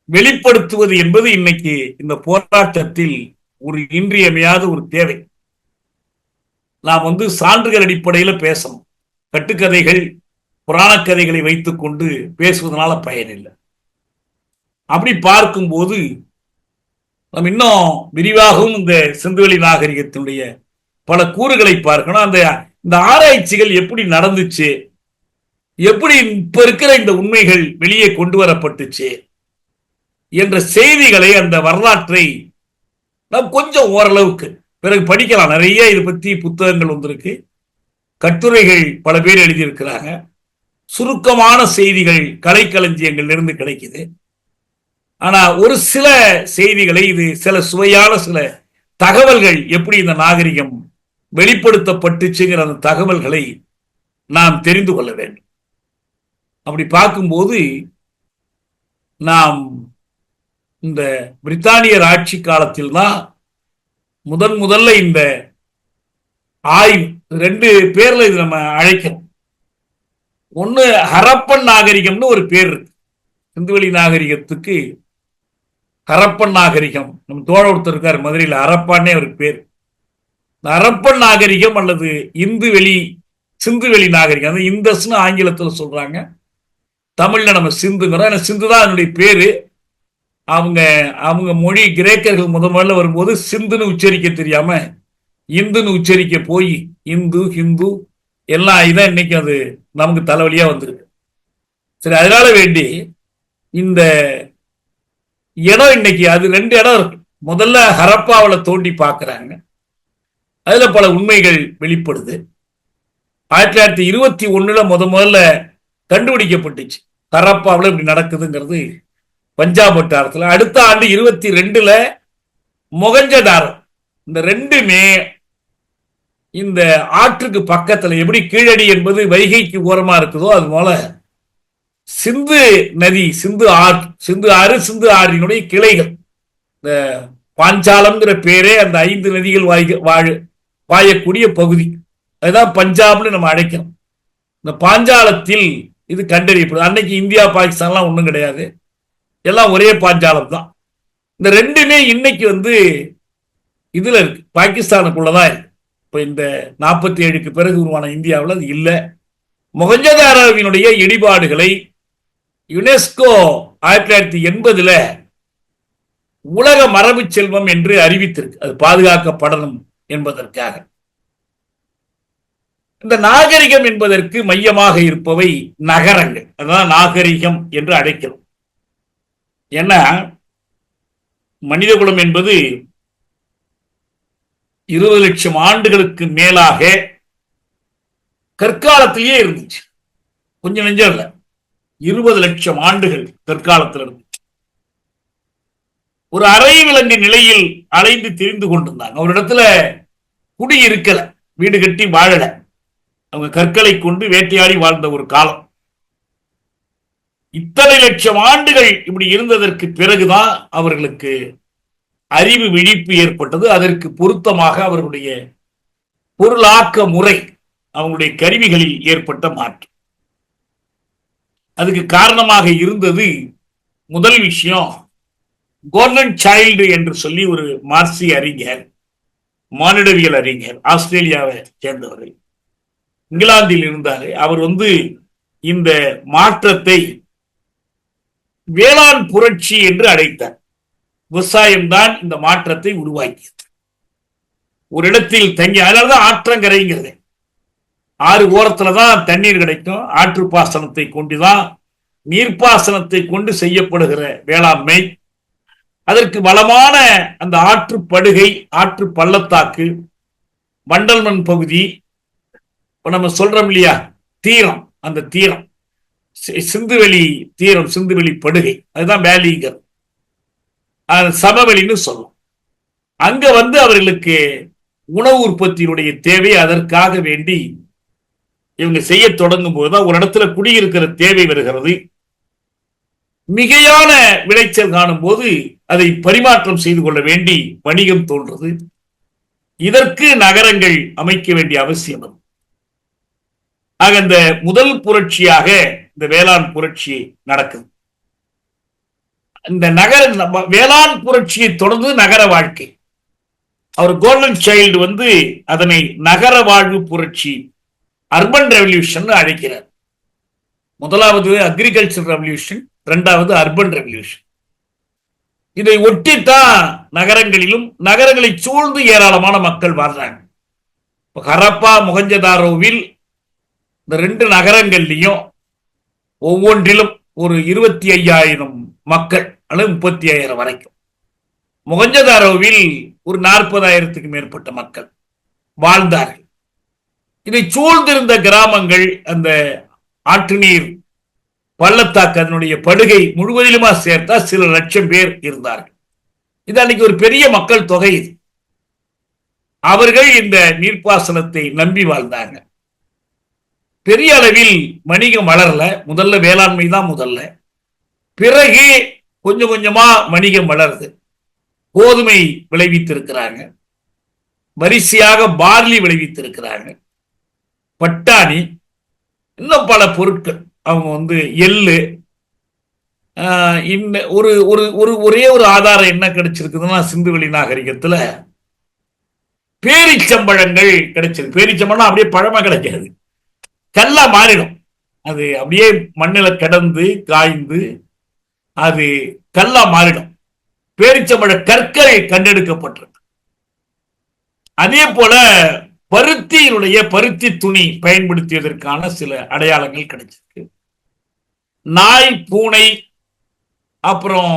Speaker 1: வெளிப்படுத்துவது என்பது இன்னைக்கு இந்த போராட்டத்தில் ஒரு இன்றியமையாத ஒரு தேவை. நாம் சான்றுகள் அடிப்படையில் பேசணும். கட்டுக்கதைகள், புராண கதைகளை வைத்துக் கொண்டு பேசுவதனால பயனில்லை. அப்படி பார்க்கும்போது நாம் இன்னும் விரிவாகவும் இந்த சிந்துவெளி நாகரிகத்தினுடைய பல கூறுகளை பார்க்கணும். இந்த ஆராய்ச்சிகள் எப்படி நடந்துச்சு, எப்படி இப்ப இருக்கிற இந்த உண்மைகள் வெளியே கொண்டு வரப்பட்டுச்சு என்ற செய்திகளை, அந்த வரலாற்றை நாம் கொஞ்சம் ஓரளவுக்கு பிறகு படிக்கலாம். நிறைய இதை பற்றி புத்தகங்கள் வந்திருக்கு, கட்டுரைகள் பல பேர் எழுதியிருக்கிறாங்க, சுருக்கமான செய்திகள் கலைக்களஞ்சியங்கள் இருந்து கிடைக்குது. ஆனா ஒரு சில செய்திகளை, சில சுவையான சில தகவல்கள், எப்படி இந்த நாகரிகம் வெளிப்படுத்தப்பட்டுச்சுங்கிற அந்த தகவல்களை நாம் தெரிந்து கொள்ள வேண்டும். அப்படி பார்க்கும்போது நாம் இந்த பிரித்தானியர் ஆட்சி காலத்தில் தான் முதல்ல இந்த ஆய்வு, 2 பேர்ல இது நம்ம அழைக்கணும். ஒண்ணு ஹரப்பன் நாகரிகம்னு ஒரு பேர் இருக்கு. சிந்துவெளி நாகரிகத்துக்கு ஹரப்பன் நாகரிகம், நம்ம தோழ ஒருத்தர் இருக்காரு மதுரையில், ஹரப்பான்னே அவருக்கு பேர். ஹரப்பன் நாகரிகம் அல்லது சிந்துவெளி நாகரிகம், அது இந்தஸ்னு ஆங்கிலத்தில் சொல்றாங்க, தமிழ்ல நம்ம சிந்துங்கிறோம். சிந்து தான் அதனுடைய பேரு. அவங்க மொழி கிரேக்கர்கள் முதல்ல வரும்போது சிந்துன்னு உச்சரிக்க தெரியாம இந்துன்னு உச்சரிக்க போய் இந்து ஹிந்து எல்லாம் இதான் இன்னைக்கு அது நமக்கு தலைவலியா வந்திருக்கு. சரி, அதனால வேண்டி இந்த இடம் இன்னைக்கு அது 2 இடம் இருக்கு. முதல்ல ஹரப்பாவில் தோண்டி பார்க்கிறாங்க, அதுல பல உண்மைகள் வெளிப்படுது. 1921 முதல்ல கண்டுபிடிக்கப்பட்டுச்சு ஹரப்பாவில் இப்படி நடக்குதுங்கிறது பஞ்சாப் வட்டாரத்தில். அடுத்த ஆண்டு 22 மொகஞ்சதாரோ. இந்த 2மே இந்த ஆற்றுக்கு பக்கத்துல, எப்படி கீழடி என்பது வைகைக்கு ஓரமா இருக்குதோ அது போல சிந்து நதி, சிந்து ஆறு, சிந்து ஆறினுடைய கிளைகள். இந்த பாஞ்சாலம்ங்கிற பேரே அந்த 5 நதிகள் வாயக்கூடிய பகுதி, அதுதான் பஞ்சாப்னு நம்ம அழைக்கிறோம். இந்த பாஞ்சாலத்தில் இது கண்டறியப்படுது. அன்னைக்கு இந்தியா பாகிஸ்தான்லாம் ஒன்றும் கிடையாது, எல்லாம் ஒரே பாஞ்சாலம் தான். இந்த 2மே இன்னைக்கு இதுல இருக்கு, பாகிஸ்தானுக்குள்ளதான் இருக்கு. இப்ப இந்த 47க்கு பிறகு உருவான இந்தியாவில் அது இல்லை. மொஹஞ்சதாரோவினுடைய இடிபாடுகளை யுனெஸ்கோ 1980 உலக மரபு செல்வம் என்று அறிவித்திருக்கு, அது பாதுகாக்கப்படணும் என்பதற்காக. இந்த நாகரிகம் என்பதற்கு மையமாக இருப்பவை நகரங்கள், அதான் நாகரிகம் என்று அழைக்கிறோம். ஏன்னா மனிதகுலம் என்பது 20 லட்சம் ஆண்டுகளுக்கு மேலாக கற்காலத்திலேயே இருந்துச்சு. கொஞ்சம் நெஞ்சம் இல்ல, 20 லட்சம் ஆண்டுகள் கற்காலத்தில் இருந்துச்சு. ஒரு அரை விலங்கு நிலையில் அலைந்து திரிந்து கொண்டிருந்தாங்க. ஒரு இடத்துல குடி இருக்கல, வீடு கட்டி வாழல, அவங்க கற்களை கொண்டு வேட்டையாடி வாழ்ந்த ஒரு காலம். இத்தனை லட்சம் ஆண்டுகள் இப்படி இருந்ததற்கு பிறகுதான் அவர்களுக்கு அறிவு விழிப்பு ஏற்பட்டது. அதற்கு பொருத்தமாக அவர்களுடைய பொருளாக்க முறை, அவங்களுடைய கருவிகளில் ஏற்பட்ட மாற்றம். அதுக்கு காரணமாக இருந்தது முதல் விஷயம், கோர்டன் சைல்டு என்று சொல்லி ஒரு மார்க்சிய அறிஞர், மானிடவியல் அறிஞர், ஆஸ்திரேலியாவை சேர்ந்தவர், இங்கிலாந்தில் இருந்தார். அவர் இந்த மாற்றத்தை வேளாண் புரட்சி என்று அழைத்தார். விவசாயம்தான் இந்த மாற்றத்தை உருவாக்கியது. ஒரு இடத்தில் தங்கி, அதனாலதான் ஆற்றங்கரைங்கிறது. ஆறு ஓரத்துலதான் தண்ணீர் கிடைக்கும். ஆற்று பாசனத்தை கொண்டுதான், நீர்ப்பாசனத்தை கொண்டு செய்யப்படுகிற வேளாண்மை. அதற்கு வளமான அந்த ஆற்று படுகை, ஆற்று பள்ளத்தாக்கு, வண்டல் மண் பகுதி, நம்ம சொல்றோம் இல்லையா தீரம், அந்த தீரம் சிந்துவெளி தீரம், சிந்துவெளி படுகை, அதுதான் வேலிங்கர், சமவெளின்னு சொல்லும். அங்க அவர்களுக்கு உணவு உற்பத்தியினுடைய தேவை, அதற்காக வேண்டி இவங்க செய்ய தொடங்கும் போதுதான் ஒரு இடத்துல குடியிருக்கிற தேவை வருகிறது. மிகையான விளைச்சல் காணும் போது அதை பரிமாற்றம் செய்து கொள்ள வேண்டி வணிகம் தோன்றது. இதற்கு நகரங்கள் அமைக்க வேண்டிய அவசியம். ஆக இந்த முதல் புரட்சியாக இந்த வேளாண் புரட்சி நடக்குது. இந்த வேளாண் புரட்சியை தொடர்ந்து நகர வாழ்க்கை. அவர் கோல்டன் சைல்டு அதனை நகர வாழ்வு புரட்சி, அர்பன் ரெவல்யூஷன் அழைக்கிறார். முதலாவது அக்ரிகல்ச்சர் ரெவல்யூஷன், இரண்டாவது அர்பன் ரெவல்யூஷன். இதை ஒட்டித்தான் நகரங்களிலும், நகரங்களை சூழ்ந்து ஏராளமான மக்கள் வாழ்றாங்க. ஹரப்பா, மொஹஞ்சதாரோவில் இந்த 2 நகரங்கள்லையும் ஒவ்வொன்றிலும் ஒரு 25,000 மக்கள் அல்லது 35,000 வரைக்கும். மொஹஞ்சதாரோவில் ஒரு 40,000க்கு மேற்பட்ட மக்கள் வாழ்ந்தார்கள். இதை சூழ்ந்திருந்த கிராமங்கள், அந்த ஆற்று நீர் பள்ளத்தாக்கு, அதனுடைய படுகை முழுவதிலுமா சேர்த்தா சில லட்சம் பேர் இருந்தார்கள். இது அன்னைக்கு ஒரு பெரிய மக்கள் தொகை. இது அவர்கள் இந்த நீர்ப்பாசனத்தை நம்பி வாழ்ந்தாங்க. பெரிய அளவில் வணிகம் வளரல. முதல்ல வேளாண்மை தான் முதல்ல, பிறகு கொஞ்சம் கொஞ்சமா வணிகம் வளருது. கோதுமை விளைவித்திருக்கிறாங்க, வரிசையாக பார்லி விளைவித்திருக்கிறாங்க, பட்டாணி, இன்னும் பல பொருட்கள். அவங்க எள்ளு. ஒரே ஒரு ஆதாரம் என்ன கிடைச்சிருக்குதுன்னா, சிந்துவெளி நாகரிகத்துல பேரிச்சம்பழங்கள் கிடைச்சது. பேரிச்சம்பழம் அப்படியே பழமா கிடைக்காது, கல்லா மாறிடும். அது அப்படியே மண்ணில கிடந்து காய்ந்து அது கல்லா மாறிடும். பேரிச்சம்பழ கற்கள் கண்டெடுக்கப்பட்டிருக்கு. அதே போல பருத்தி துணி பயன்படுத்தியதற்கான சில அடையாளங்கள் கிடைச்சிருக்கு. நாய், பூனை, அப்புறம்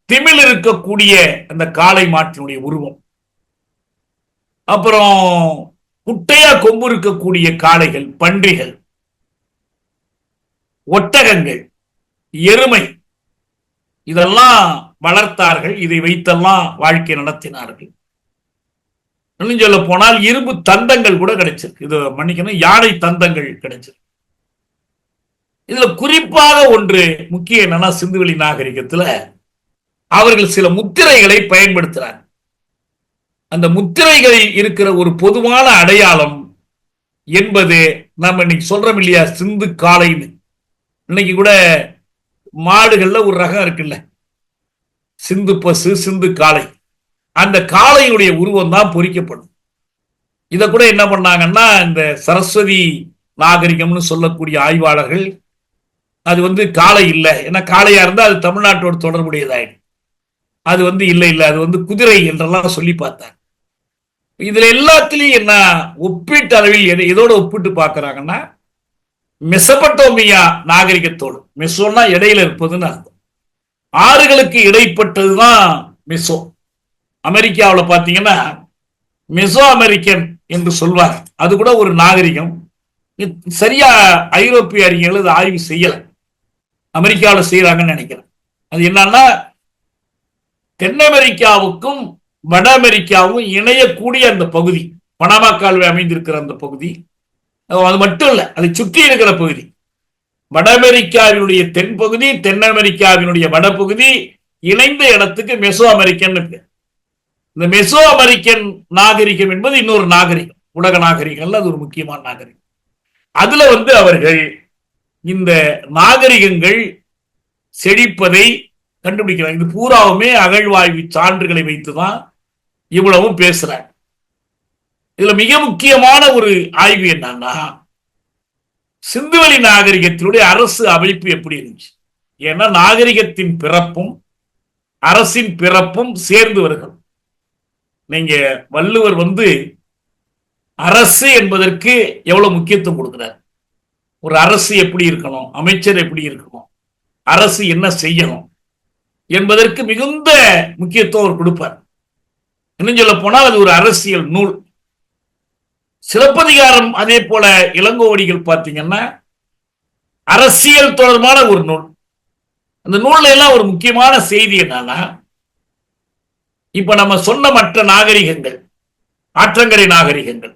Speaker 1: திமிழ் இருக்கக்கூடிய அந்த காளை மாட்டினுடைய உருவம், அப்புறம் குட்டையா கொம்பு இருக்கக்கூடிய காளைகள், பன்றிகள், ஒட்டகங்கள், எருமை, இதெல்லாம் வளர்த்தார்கள். இதை வைத்தெல்லாம் வாழ்க்கை நடத்தினார்கள். இன்னும் சொல்ல போனால் இரும்பு தந்தங்கள் கூட கிடைச்சிருக்கு. இது மன்னிக்கணும், யானை தந்தங்கள் கிடைச்சிருக்கு. இதுல குறிப்பாக ஒன்று முக்கிய என்னன்னா, சிந்துவெளி நாகரிகத்துல அவர்கள் சில முத்திரைகளை பயன்படுத்துறாங்க. அந்த முத்திரைகளில் இருக்கிற ஒரு பொதுவான அடையாளம் என்பது, நம்ம இன்னைக்கு சொல்றோம் இல்லையா, சிந்து காளைன்னு. இன்னைக்கு கூட மாடுகள்ல ஒரு ரகம் இருக்குல்ல, சிந்து பசு, சிந்து காளை. அந்த காளையினுடைய உருவம் தான் பொறிக்கப்படும். இத கூட என்ன பண்ணாங்கன்னா, இந்த சரஸ்வதி நாகரிகம்னு சொல்லக்கூடிய ஆய்வாளர்கள், அது காளை இல்லை, ஏன்னா காளையா இருந்தா அது தமிழ்நாட்டோடு தொடர்புடையதாயிடும். அது இல்லை, அது குதிரை என்றெல்லாம் சொல்லி பார்த்தாங்க. இதுல எல்லாத்திலையும் என்ன ஒப்பீட்டு அளவில் எதோட ஒப்பிட்டு பார்க்கறாங்கன்னா, மெசபட்டோமியா நாகரிகத்தோடு. மெசோன்னா இடையில இருப்பதுன்னு அர்த்தம். ஆறுகளுக்கு இடைப்பட்டதுதான் மெசோ. அமெரிக்காவில் பார்த்தீங்கன்னா மெசோ அமெரிக்கன் என்று சொல்வார். அது கூட ஒரு நாகரிகம். சரியா ஐரோப்பிய அறிஞர்கள் அதை ஆய்வு செய்யல, அமெரிக்காவில் செய்யறாங்கன்னு நினைக்கிறேன். அது என்னன்னா, தென் அமெரிக்காவுக்கும் வட அமெரிக்காவும் இணையக்கூடிய அந்த பகுதி, பனாமா கால்வாய் அமைந்திருக்கிற அந்த பகுதி, அது மட்டும் இல்ல, அதை சுற்றி இருக்கிற பகுதி, வட அமெரிக்காவினுடைய தென்பகுதி, தென் அமெரிக்காவினுடைய வடபகுதி இணைந்த இடத்துக்கு மெசோ அமெரிக்கன். இந்த மெசோ அமெரிக்கன் நாகரிகம் என்பது இன்னொரு நாகரிகம், உலக நாகரிகங்கள். அது ஒரு முக்கியமான நாகரிகம். அதுல அவர்கள் இந்த நாகரிகங்கள் செழிப்பதை, கண்டுபிடிக்கிறாங்க. இது பூராவுமே அகழ்வாய்வு சான்றுகளை வைத்துதான் இவ்வளவும் பேசுறாங்க. இதுல மிக முக்கியமான ஒரு ஆய்வு என்னன்னா, சிந்துவெளி நாகரிகத்தினுடைய அரசு அமைப்பு எப்படி இருந்துச்சு. ஏன்னா நாகரிகத்தின் பிறப்பும் அரசின் பிறப்பும் சேர்ந்து வருகிறது. நீங்க வள்ளுவர் அரசு என்பதற்கு எவ்வளவு முக்கியத்துவம் கொடுக்கிறார். ஒரு அரசு எப்படி இருக்கணும், அமைச்சர் எப்படி இருக்கணும், அரசு என்ன செய்யணும் என்பதற்கு மிகுந்த முக்கியத்துவம் அவர் கொடுப்பார். இன்னும் சொல்ல போனால் அது ஒரு அரசியல் நூல். சிலப்பதிகாரம் அதே போல இளங்கோவடிகள் பார்த்தீங்கன்னா அரசியல் தொடர்பான ஒரு நூல். அந்த நூல்ல எல்லாம் ஒரு முக்கியமான செய்தி என்னன்னா, இப்ப நம்ம சொன்ன மற்ற நாகரிகங்கள், ஆற்றங்கரை நாகரிகங்கள்,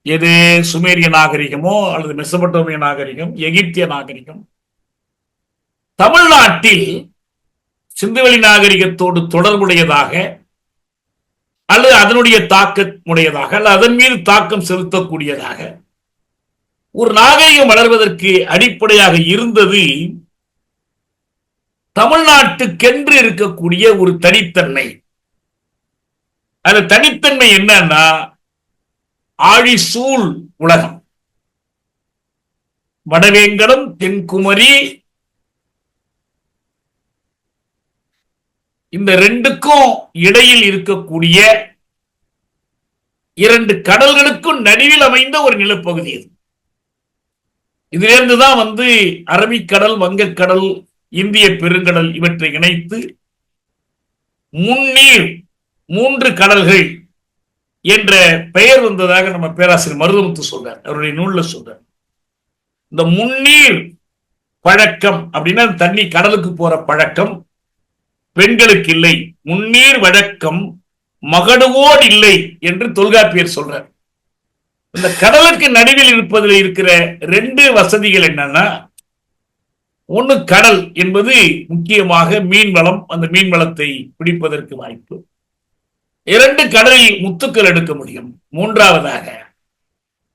Speaker 1: எது சுமேரிய நாகரிகமோ அல்லது மெசபடோமிய நாகரிகம், எகிப்திய நாகரிகம், தமிழ்நாட்டில் சிந்துவெளி நாகரிகத்தோடு தொடர்புடையதாக அல்லது அதனுடைய தாக்கமுடையதாக அல்லது அதன் மீது தாக்கம் செலுத்தக்கூடியதாக ஒரு நாகரிகம் வளர்வதற்கு அடிப்படையாக இருந்தது தமிழ்நாட்டுக்கென்று இருக்கக்கூடிய ஒரு தனித்தன்மை. அந்த தனித்தன்மை என்னன்னா, ஆழிசூழ் உலகம், வடவேங்கடம், தென்குமரி, இந்த ரெண்டுக்கும் இடையில் இருக்கக்கூடிய இரண்டு கடல்களுக்கும் நடுவில் அமைந்த ஒரு நிலப்பகுதி இது. இதிலிருந்துதான் அரபிக்கடல், வங்கக்கடல், இந்திய பெருங்கடல் இவற்றை இணைத்து முன்னீர், மூன்று கடல்கள் என்ற பெயர் வந்ததாக நம்ம பேராசிரியர் மருதமுத்து சொல்றார், அவருடைய நூல்ல சொல்றார். இந்த முன்னீர் பழக்கம் அப்படின்னா தண்ணி கடலுக்கு போற பழக்கம் பெண்களுக்கு இல்லை, முன்னீர் வழக்கம் மகடுவோடு இல்லை என்று தொல்காப்பியர் சொல்றார். இந்த கடலுக்கு நடுவில் இருப்பதில் இருக்கிற ரெண்டு வசதிகள் என்னன்னா, ஒன்னு கடல் என்பது முக்கியமாக மீன் வளம், அந்த மீன் வளத்தை பிடிப்பதற்கு வாய்ப்பு. இரண்டு, கடலில் முத்துக்கள் எடுக்க முடியும். மூன்றாவதாக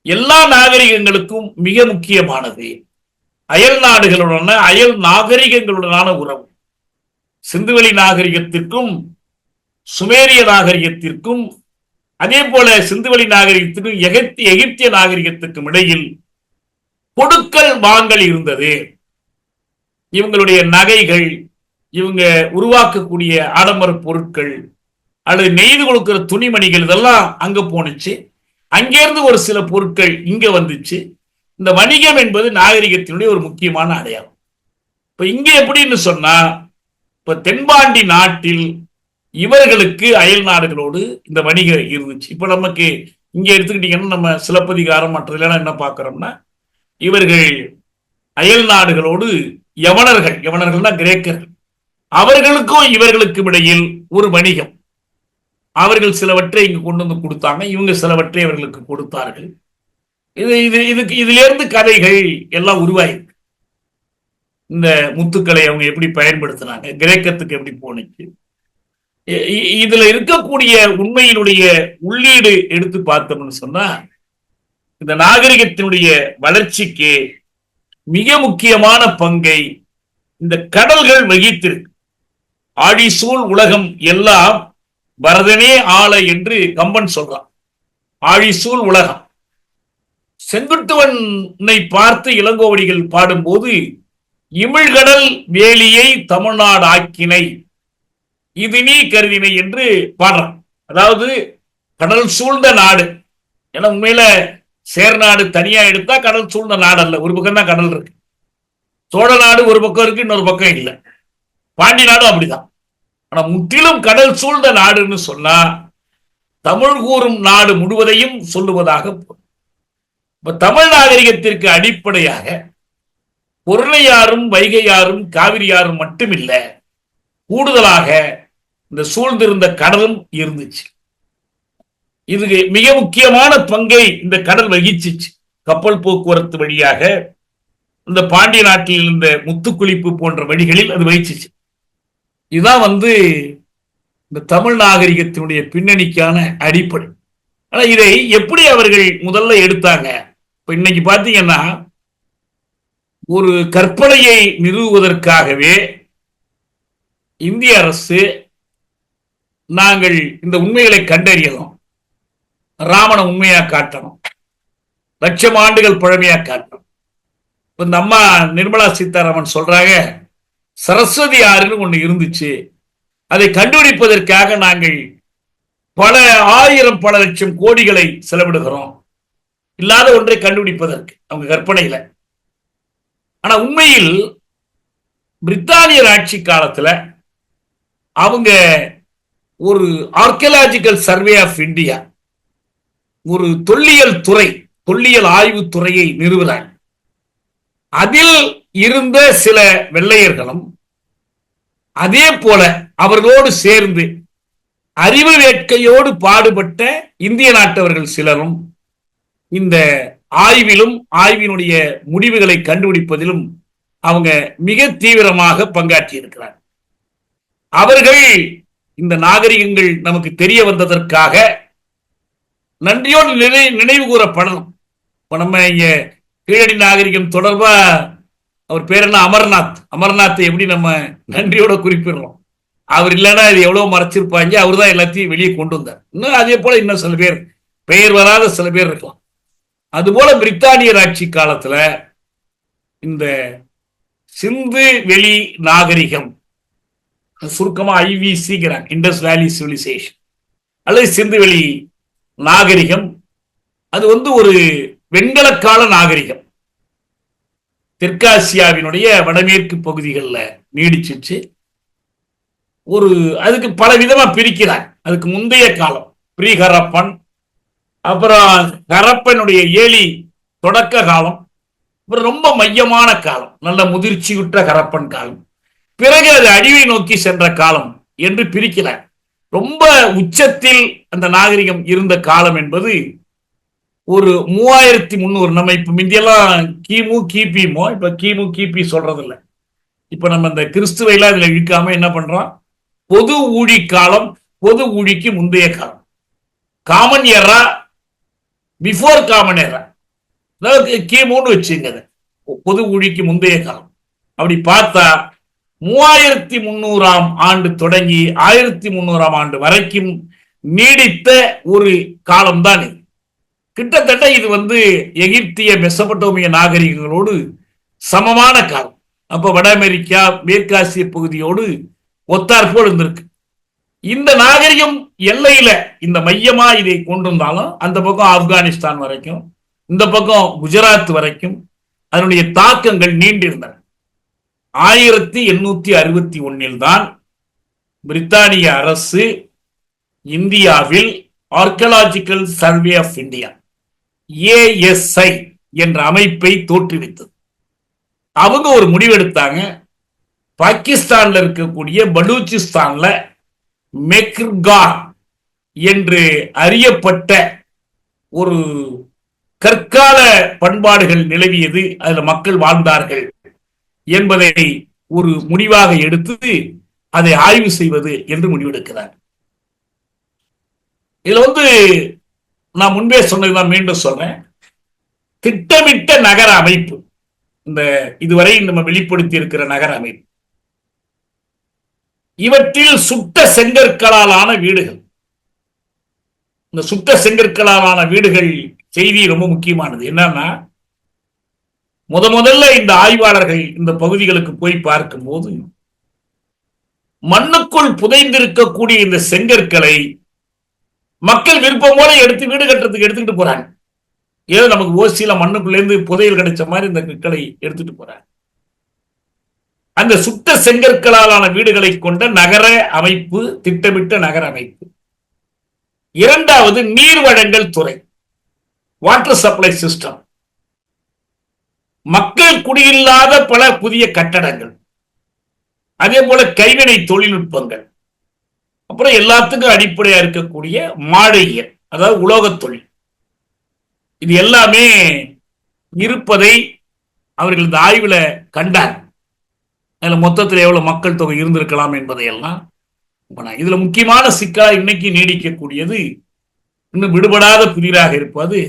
Speaker 1: எல்லா நாகரிகங்களுக்கும் மிக முக்கியமானது அயல் நாடுகளுடனான, அயல் நாகரிகங்களுடனான உறவு. சிந்துவெளி நாகரிகத்திற்கும் சுமேரிய நாகரிகத்திற்கும் அதே போல சிந்துவெளி நாகரிகத்திற்கும் எகிப்திய நாகரிகத்திற்கும் இடையில் கொடுக்கல் வாங்கல் இருந்தது. இவங்களுடைய நகைகள், இவங்க உருவாக்கக்கூடிய ஆடம்பர பொருட்கள் அல்லது நெய்து கொடுக்கிற துணிமணிகள் இதெல்லாம் அங்க போனுச்சு. அங்கிருந்து ஒரு சில பொருட்கள் இங்க வந்துச்சு. இந்த வணிகம் என்பது நாகரிகத்தினுடைய ஒரு முக்கியமான அடையாளம். இப்ப இங்க எப்படின்னு சொன்னா, இப்ப தென்பாண்டி நாட்டில் இவர்களுக்கு அயல் நாடுகளோடு இந்த வணிகம் இருந்துச்சு. இப்ப நமக்கு இங்க எடுத்துக்கிட்டீங்கன்னா நம்ம சிலப்பதிகாரம் மற்றதெல்லாம் என்ன பார்க்கிறோம்னா, இவர்கள் அயல் நாடுகளோடு யவனர்கள்னா கிரேக்கர்கள், அவர்களுக்கும் இவர்களுக்கும் இடையில் ஒரு வணிகம். அவர்கள் சிலவற்றை இங்கு கொண்டு வந்து கொடுத்தாங்க, இவங்க சிலவற்றை அவர்களுக்கு கொடுத்தார்கள். இதுல இருந்து கதைகள் எல்லாம் உருவாயிருக்கு. இந்த முத்துக்களை அவங்க எப்படி பயன்படுத்தினாங்க, கிரேக்கத்துக்கு எப்படி போனுச்சு, இதுல இருக்கக்கூடிய உண்மையினுடைய உள்ளீடு எடுத்து பார்த்தோம்னு சொன்னா, இந்த நாகரிகத்தினுடைய வளர்ச்சிக்கு மிக முக்கியமான பங்கை இந்த கடல்கள் வகித்திருக்கு. ஆழிசூழ் உலகம் எல்லாம் பரதனே ஆள என்று கம்பன் சொல்றான். ஆழிசூழ் உலகம். செங்குட்டுவனை பார்த்து இளங்கோவடிகள் பாடும்போது, இமிழ்கடல் வேலியை தமிழ்நாடு ஆக்கினை இது நீ கருதினை என்று பாடுறான். அதாவது கடல் சூழ்ந்த நாடு. ஏன்னா உண்மையில சேர்நாடு தனியா எடுத்தா கடல் சூழ்ந்த நாடு அல்ல, ஒரு பக்கம் தான் கடல் இருக்கு. சோழ நாடு ஒரு பக்கம் இருக்கு, இன்னொரு பக்கம் இல்லை. பாண்டி நாடும் அப்படிதான். ஆனா முற்றிலும் கடல் சூழ்ந்த நாடுன்னு சொன்னா தமிழ் கூறும் நாடு முழுவதையும் சொல்லுவதாக. இப்ப தமிழ் நாகரிகத்திற்கு அடிப்படையாக பொருளையாரும் வைகையாரும் காவிரியாரும் மட்டுமில்ல, கூடுதலாக இந்த சூழ்ந்திருந்த கடலும் இருந்துச்சு. இது மிக முக்கியமான பங்கை இந்த கடல் வகிச்சிச்சு. கப்பல் போக்குவரத்து வழியாக இந்த பாண்டிய நாட்டில் இருந்த முத்துக்குளிப்பு போன்ற வழிகளில் அது வகிச்சிச்சு. இதுதான் இந்த தமிழ் நாகரிகத்தினுடைய பின்னணிக்கான அடிப்படை. ஆனா இதை எப்படி அவர்கள் முதல்ல எடுத்தாங்க? இப்ப இன்னைக்கு பாத்தீங்கன்னா, ஒரு கற்பனையை நிறுவுவதற்காகவே இந்திய அரசு நாங்கள் இந்த உண்மைகளை கண்டறியணும், ராமனை உண்மையா காட்டணும், லட்சம் ஆண்டுகள் பழமையா காட்டணும். இந்த அம்மா நிர்மலா சீதாராமன் சொல்றாங்க, சரஸ்வதி ஆறுன்னு ஒண்ணு இருந்துச்சு, அதை கண்டுபிடிப்பதற்காக நாங்கள் பல ஆயிரம் பல லட்சம் கோடிகளை செலவிடுகிறோம், இல்லாத ஒன்றை கண்டுபிடிப்பதற்கு அவங்க கற்பனையில. ஆனா உண்மையில் பிரித்தானியர் ஆட்சி காலத்துல அவங்க ஒரு ஆர்கியலாஜிக்கல் சர்வே ஆஃப் இந்தியா, ஒரு தொல்லியல் துறை, தொல்லியல் ஆய்வு துறையை நிறுவினார். அதில் இருந்த சில வெள்ளையர்களும் அதே போல அவர்களோடு சேர்ந்து அறிவு வேட்கையோடு பாடுபட்ட இந்திய நாட்டவர்கள் சிலரும் இந்த ஆய்விலும் ஆய்வினுடைய முடிவுகளை கண்டுபிடிப்பதிலும் அவங்க மிக தீவிரமாக பங்காற்றி இருக்கிறார். அவர்கள் இந்த நாகரிகங்கள் நமக்கு தெரிய வந்ததற்காக நன்றியோடு நினைவு கூறப்படணும். இப்ப நம்ம இங்க கீழடி நாகரிகம் தொடர்பா அவர் பேர் என்ன, அமர்நாத். அமர்நாத்தை எப்படி நம்ம நன்றியோட குறிப்பிடுறோம், அவர் இல்லைன்னா இது எவ்வளவு மறைச்சிருப்பாங்க, அவர் தான் எல்லாத்தையும் வெளியே கொண்டு வந்தார். இன்னும் அதே போல இன்னும் சில பேர், பெயர் வராத சில பேர் இருக்கலாம். அதுபோல பிரித்தானியர் ஆட்சி காலத்துல இந்த சிந்து வெளி நாகரிகம், சுருக்கமா ஐவிசிங்கிறாங்க, இண்டஸ் வேலி சிவிலைசேஷன் அல்லது சிந்து வெளி நாகரிகம், அது ஒரு வெண்கலக்கால நாகரிகம். தெற்காசியாவினுடைய வடமேற்கு பகுதிகளில் நீடிச்சிச்சு. அதுக்கு பல விதமா பிரிக்கிறார். அதுக்கு முந்தைய காலம் ப்ரீ ஹரப்பன், அப்புறம் ஹரப்பனுடைய ஏலி தொடக்க காலம், அப்புறம் ரொம்ப மையமான காலம், நல்ல முதிர்ச்சியுற்ற ஹரப்பன் காலம், பிறகு அது அழிவை நோக்கி சென்ற காலம் என்று பிரிக்கிறார். ரொம்ப உச்சத்தில் அந்த நாகரிகம் இருந்த காலம் என்பது ஒரு 3300. நம்ம இப்ப முந்தியெல்லாம் கிமு கிபிமோ, இப்ப கிமு கிபி சொல்றது இல்லை. இப்ப நம்ம இந்த கிறிஸ்துவையெல்லாம் இதுல இழுக்காம என்ன பண்றோம், பொது ஊழி காலம், பொது ஊழிக்கு முந்தைய காலம், காமன் எரா, பிஃபோர் காமன் எரா, அதாவது கிமுன்னு வச்சுங்க, பொது ஊழிக்கு முந்தைய காலம். அப்படி பார்த்தா 3300ஆம் ஆண்டு தொடங்கி 1300ஆம் ஆண்டு வரைக்கும் நீடித்த ஒரு காலம்தான் இது. கிட்டத்தட்ட இது எகிப்திய மெசபடோமிய நாகரிகங்களோடு சமமான காலம். அப்ப வட அமெரிக்கா மேற்காசிய பகுதியோடு ஒத்தாற்போல் இருந்திருக்கு. இந்த நாகரிகம் எல்லையில இந்த மையமா இதை கொண்டிருந்தாலும் அந்த பக்கம் ஆப்கானிஸ்தான் வரைக்கும், இந்த பக்கம் குஜராத் வரைக்கும் அதனுடைய தாக்கங்கள் நீண்டிருந்தன. 1861 தான் பிரித்தானிய அரசு இந்தியாவில் archaeological survey of India, ASI என்ற அமைப்பை தோற்றுவித்தது. அவங்க ஒரு முடிவெடுத்தாங்க, பாகிஸ்தான்ல இருக்கக்கூடிய பலூச்சிஸ்தான்ல மெக்ர்கார் என்று அறியப்பட்ட ஒரு கற்கால பண்பாடுகள் நிலவியது, அதுல மக்கள் வாழ்ந்தார்கள் என்பதை ஒரு முடிவாக எடுத்து அதை ஆய்வு செய்வது என்று முடிவெடுக்கிறார். இதுல நான் முன்பே சொன்னதுதான், மீண்டும் சொல்றேன், திட்டமிட்ட நகர அமைப்பு, இந்த இதுவரை நம்ம வெளிப்படுத்தி இருக்கிற நகர அமைப்பு, இவற்றில் சுட்ட செங்கற்களாலான வீடுகள். இந்த சுட்ட செங்கற்களாலான வீடுகள் செய்தி ரொம்ப முக்கியமானது. என்னன்னா, முதல்ல இந்த ஆய்வாளர்கள் இந்த பகுதிகளுக்கு போய் பார்க்கும் போது மண்ணுக்குள் புதைந்திருக்கக்கூடிய இந்த செங்கற்களை மக்கள் விருப்பம் போல எடுத்து வீடு கட்டுறதுக்கு எடுத்துக்கிட்டு போறாங்க. ஏதோ நமக்கு ஓசியில மண்ணுக்குள்ள இருந்து புதையல் கிடைச்ச மாதிரி இந்த கற்களை எடுத்துட்டு போறாங்க. அந்த சுட்ட செங்கற்களாலான வீடுகளை கொண்ட நகர அமைப்பு, திட்டமிட்ட நகர அமைப்பு. இரண்டாவது, நீர் வழங்கல் துறை, வாட்டர் சப்ளை சிஸ்டம். மக்கள் குடியில்லாத பல புதிய கட்டடங்கள், அதே போல கைவினை தொழில்நுட்பங்கள், அப்புறம் எல்லாத்துக்கும் அடிப்படையா இருக்கக்கூடிய மாழையியல், அதாவது உலோகத் தொழில். இது எல்லாமே இருப்பதை அவர்கள் இந்த ஆய்வுல கண்டார். அதுல மொத்தத்தில் எவ்வளவு மக்கள் தொகை இருந்திருக்கலாம் என்பதையெல்லாம். இதுல முக்கியமான சிக்கலா இன்னைக்கு நீடிக்கக்கூடியது, இன்னும் விடுபடாத புதிராக இருப்பது,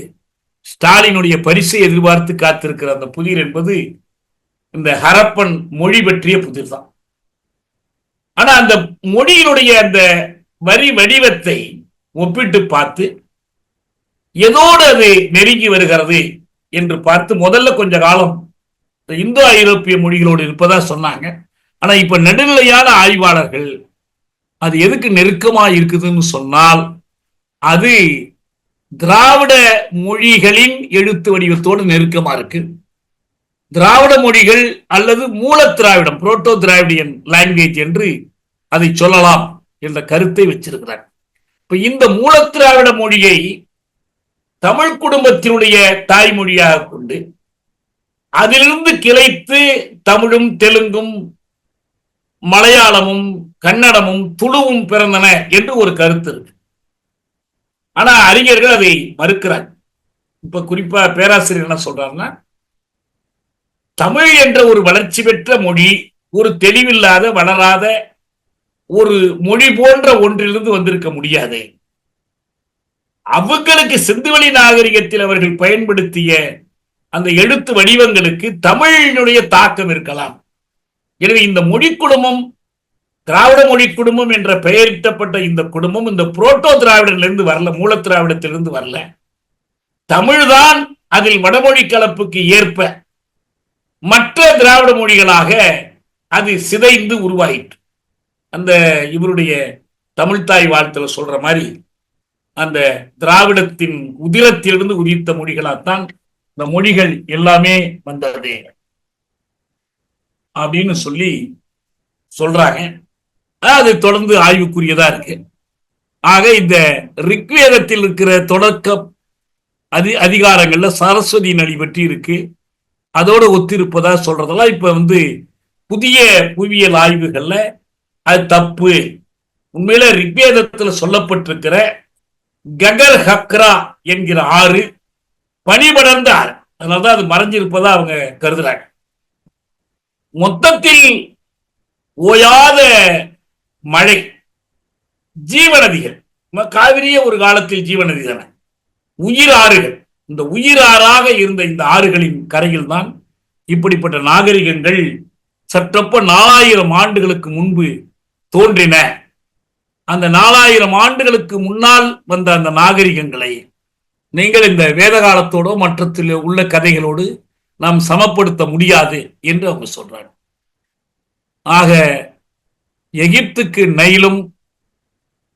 Speaker 1: ஸ்டாலினுடைய பரிசை எதிர்பார்த்து காத்திருக்கிற அந்த புதிர் என்பது இந்த ஹரப்பன் மொழி பற்றிய புதிர் தான். ஆனா அந்த மொழியினுடைய அந்த வரி வடிவத்தை ஒப்பிட்டு பார்த்து எதோடு அது நெருங்கி வருகிறது என்று பார்த்து முதல்ல கொஞ்ச காலம் இந்தோ ஐரோப்பிய மொழிகளோடு இருப்பதா சொன்னாங்க. ஆனா இப்ப நடுநிலையான ஆய்வாளர்கள் அது எதுக்கு நெருக்கமா இருக்குதுன்னு சொன்னால் அது திராவிட மொழிகளின் எழுத்து வடிவத்தோடு நெருக்கமா இருக்கு. திராவிட மொழிகள் அல்லது மூல திராவிடம், புரோட்டோ திராவிடியன் லாங்குவேஜ் என்று அதை சொல்லலாம் என்ற கருத்தை வச்சிருக்கிறார். இப்ப இந்த மூல திராவிட மொழியை தமிழ் குடும்பத்தினுடைய தாய்மொழியாக கொண்டு அதிலிருந்து கிளைத்து தமிழும் தெலுங்கும் மலையாளமும் கன்னடமும் துளுவும் பிறந்தன என்று ஒரு கருத்து இருக்கு. ஆனா அறிஞர்கள் அதை மறுக்கிறார். இப்ப குறிப்பா பேராசிரியர் என்ன சொல்றாருன்னா, தமிழ் என்ற ஒரு வளர்ச்சி பெற்ற மொழி ஒரு தெளிவில்லாத வளராத ஒரு மொழி போன்ற ஒன்றிலிருந்து வந்திருக்க முடியாது. அவங்களுக்கு சிந்துவெளி நாகரிகத்தில் அவர்கள் பயன்படுத்திய அந்த எழுத்து வடிவங்களுக்கு தமிழினுடைய தாக்கம் இருக்கலாம். எனவே இந்த மொழி குடும்பம், திராவிட மொழி குடும்பம் என்ற பெயரிட்டப்பட்ட இந்த குடும்பம் இந்த புரோட்டோ திராவிடத்திலிருந்து வரல, மூல திராவிடத்திலிருந்து வரல. தமிழ்தான் அதில் வடமொழி கலப்புக்கு ஏற்ப மற்ற திராவிட மொழிகளாக அது சிதைந்து உருவாயிற்று. அந்த இவருடைய தமிழ்தாய் வாழ்த்துல சொல்ற மாதிரி அந்த திராவிடத்தின் உதிரத்திலிருந்து உதித்த மொழிகளாத்தான் இந்த மொழிகள் எல்லாமே வந்தது அப்படின்னு சொல்லி சொல்றாங்க. அது தொடர்ந்து ஆய்வுக்குரியதா இருக்கு. ஆக இந்த ரிக்வேதத்தில் இருக்கிற தொடக்க அதிகாரங்கள்ல சரஸ்வதி நதி பற்றி இருக்கு, அதோட ஒத்திருப்பதா சொல்றதெல்லாம் இப்ப புதிய புவியியல் ஆய்வுகள்ல அது தப்பு. உண்மையில ரிக்வேதத்தில் சொல்லப்பட்டிருக்கிற ககர் ஹக்ரா என்கிற ஆறு பனிபடர்ந்த ஆறு, அதனாலதான் அது மறைஞ்சிருப்பதா அவங்க கருதுறாங்க. மொத்தத்தில் ஓயாத மழை, ஜீவநதிகள், காவிரியே ஒரு காலத்தில் ஜீவநதி தானே, உயிர் ஆறுகள். இந்த உயிர் ஆறாக இருந்த இந்த ஆறுகளின் கரையில் தான் இப்படிப்பட்ட நாகரிகங்கள் சற்றப்ப 4000 ஆண்டுகளுக்கு முன்பு தோன்றின. அந்த 4000 ஆண்டுகளுக்கு முன்னால் வந்த அந்த நாகரிகங்களை நீங்கள் இந்த வேத காலத்தோடு மற்றத்தில் உள்ள கதைகளோடு நாம் சமப்படுத்த முடியாது என்று அவங்க சொல்றாங்க. ஆக எகிப்துக்கு நைலும்,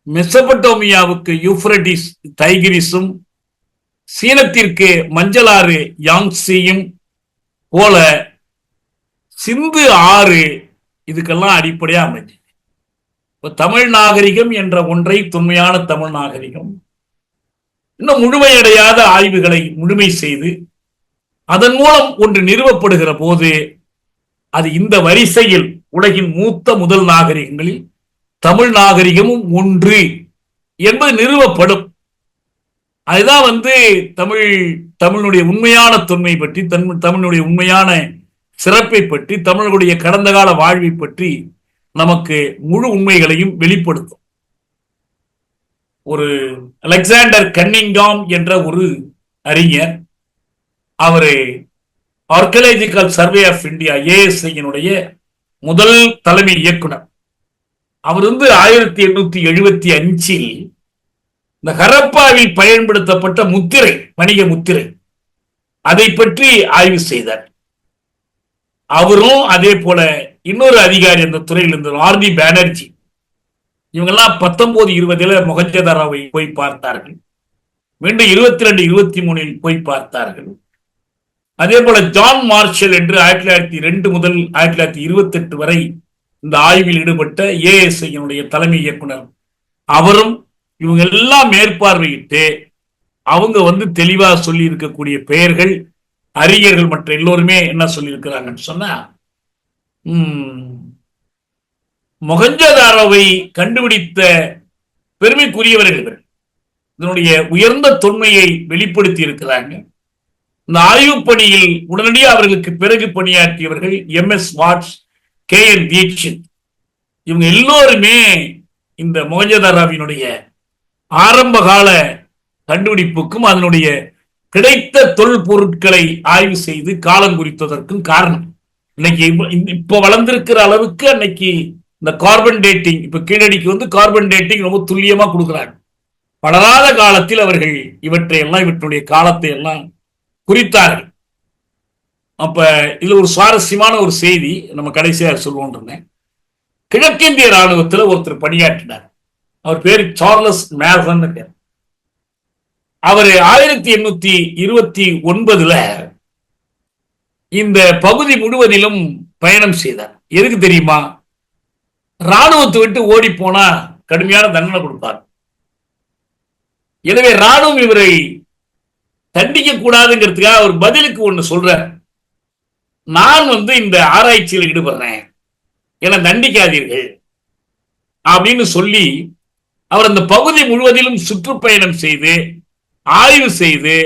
Speaker 1: மெசபடோமியாவுக்கு யூப்ரட்டிஸ் தைகிரிஸும், சீனத்திற்கு மஞ்சளாறு யாங்ஸியும் போல சிந்து ஆறு இதுக்கெல்லாம் அடிப்படையா அமைஞ்சு தமிழ் நாகரிகம் என்ற ஒன்றை, தொன்மையான தமிழ் நாகரிகம் இன்னும் முழுமையடையாத ஆய்வுகளை முழுமை செய்து அதன் மூலம் ஒன்று நிறுவப்படுகிற போது அது இந்த வரிசையில் உலகின் மூத்த முதல் நாகரிகங்களில் தமிழ் நாகரிகமும் ஒன்று என்பது நிறுவப்படும். அதுதான் தமிழுடைய உண்மையான தொன்மை பற்றி, தமிழுடைய உண்மையான சிறப்பை பற்றி, தமிழர்களுடைய கடந்த கால வாழ்வை பற்றி நமக்கு முழு உண்மைகளையும் வெளிப்படுத்தும். ஒரு அலெக்சாண்டர் கன்னிங்காம் என்ற ஒரு அறிஞர், அவரு ஆர்கியாலஜிக்கல் சர்வே ஆஃப் இந்தியா ASIயினுடைய முதல் தலைமை இயக்குனர். அவர் 1875 இந்த ஹரப்பாவில் பயன்படுத்தப்பட்ட முத்திரை, வணிக முத்திரை, அதை பற்றி ஆய்வு செய்தார். அவரும் அதே போல இன்னொரு அதிகாரி அந்த துறையில் இருந்த RD பானர்ஜி, இவங்கெல்லாம் 1920 மொஹஞ்சதாரோவை போய் பார்த்தார்கள். மீண்டும் 22, 23 போய் பார்த்தார்கள். அதே போல ஜான் மார்ஷல் என்று 1902 முதல் 1928 வரை இந்த ஆய்வில் ஈடுபட்ட ASIயினுடைய தலைமை இயக்குனர், அவரும் இவங்க எல்லாம் மேற்பார்வையிட்டு அவங்க தெளிவா சொல்லி இருக்கக்கூடிய பெயர்கள், அறிஞர்கள் மற்ற எல்லோருமே என்ன சொல்லி இருக்கிறாங்கன்னு சொன்னா, மொஹஞ்சதாரோவை கண்டுபிடித்த பெருமைக்குரியவர்கள் இதனுடைய உயர்ந்த தொன்மையை வெளிப்படுத்தி இருக்கிறாங்க. இந்த ஆய்வு பணியில் உடனடியாக அவர்களுக்கு பிறகு பணியாற்றியவர்கள் MS வாட்ஸ், KN தீட்சித், இவங்க எல்லோருமே இந்த மொஹஞ்சதாரோவினுடைய ஆரம்ப கால கண்டுபிடிப்புக்கும் அதனுடைய கிடைத்த தொல்பொருட்களை ஆய்வு செய்து காலம் குறித்ததற்கும் காரணம். இன்னைக்கு இப்ப வளர்ந்திருக்கிற அளவுக்கு அன்னைக்கு இந்த கார்பன் டேட்டிங், இப்ப கீழடிக்கு வந்து கார்பன் டேட்டிங் ரொம்ப துல்லியமா கொடுக்குறாங்க. வளராத காலத்தில் அவர்கள் இவற்றை எல்லாம், இவற்றுடைய காலத்தை எல்லாம் குறித்தார்கள். அப்ப இதுல ஒரு சுவாரஸ்யமான ஒரு செய்தி நம்ம கடைசியாக சொல்லுவோம். கிழக்கிந்திய ராணுவத்தில் ஒருத்தர் பணியாற்றினார். அவர் பேரு சார்லஸ் மேசன். அவர் 1829 இந்த பகுதி முழுவதிலும் பயணம் செய்தார். எதுக்கு தெரியுமா? ராணுவத்தை விட்டு ஓடி போனா கடுமையான தண்டனை கொடுப்பார். எனவே ராணுவம் இவரை தண்டிக்க கூடாதுங்கிறதுக்காக அவர் பதிலுக்கு ஒண்ணு சொல்றார். நான் வந்து இந்த ஆராய்ச்சியில் ஈடுபடுறேன், என தண்டிக்காதீர்கள் அப்படின்னு சொல்லி அவர் அந்த பகுதி முழுவதிலும் சுற்றுப்பயணம் செய்து ஆய்வு செய்து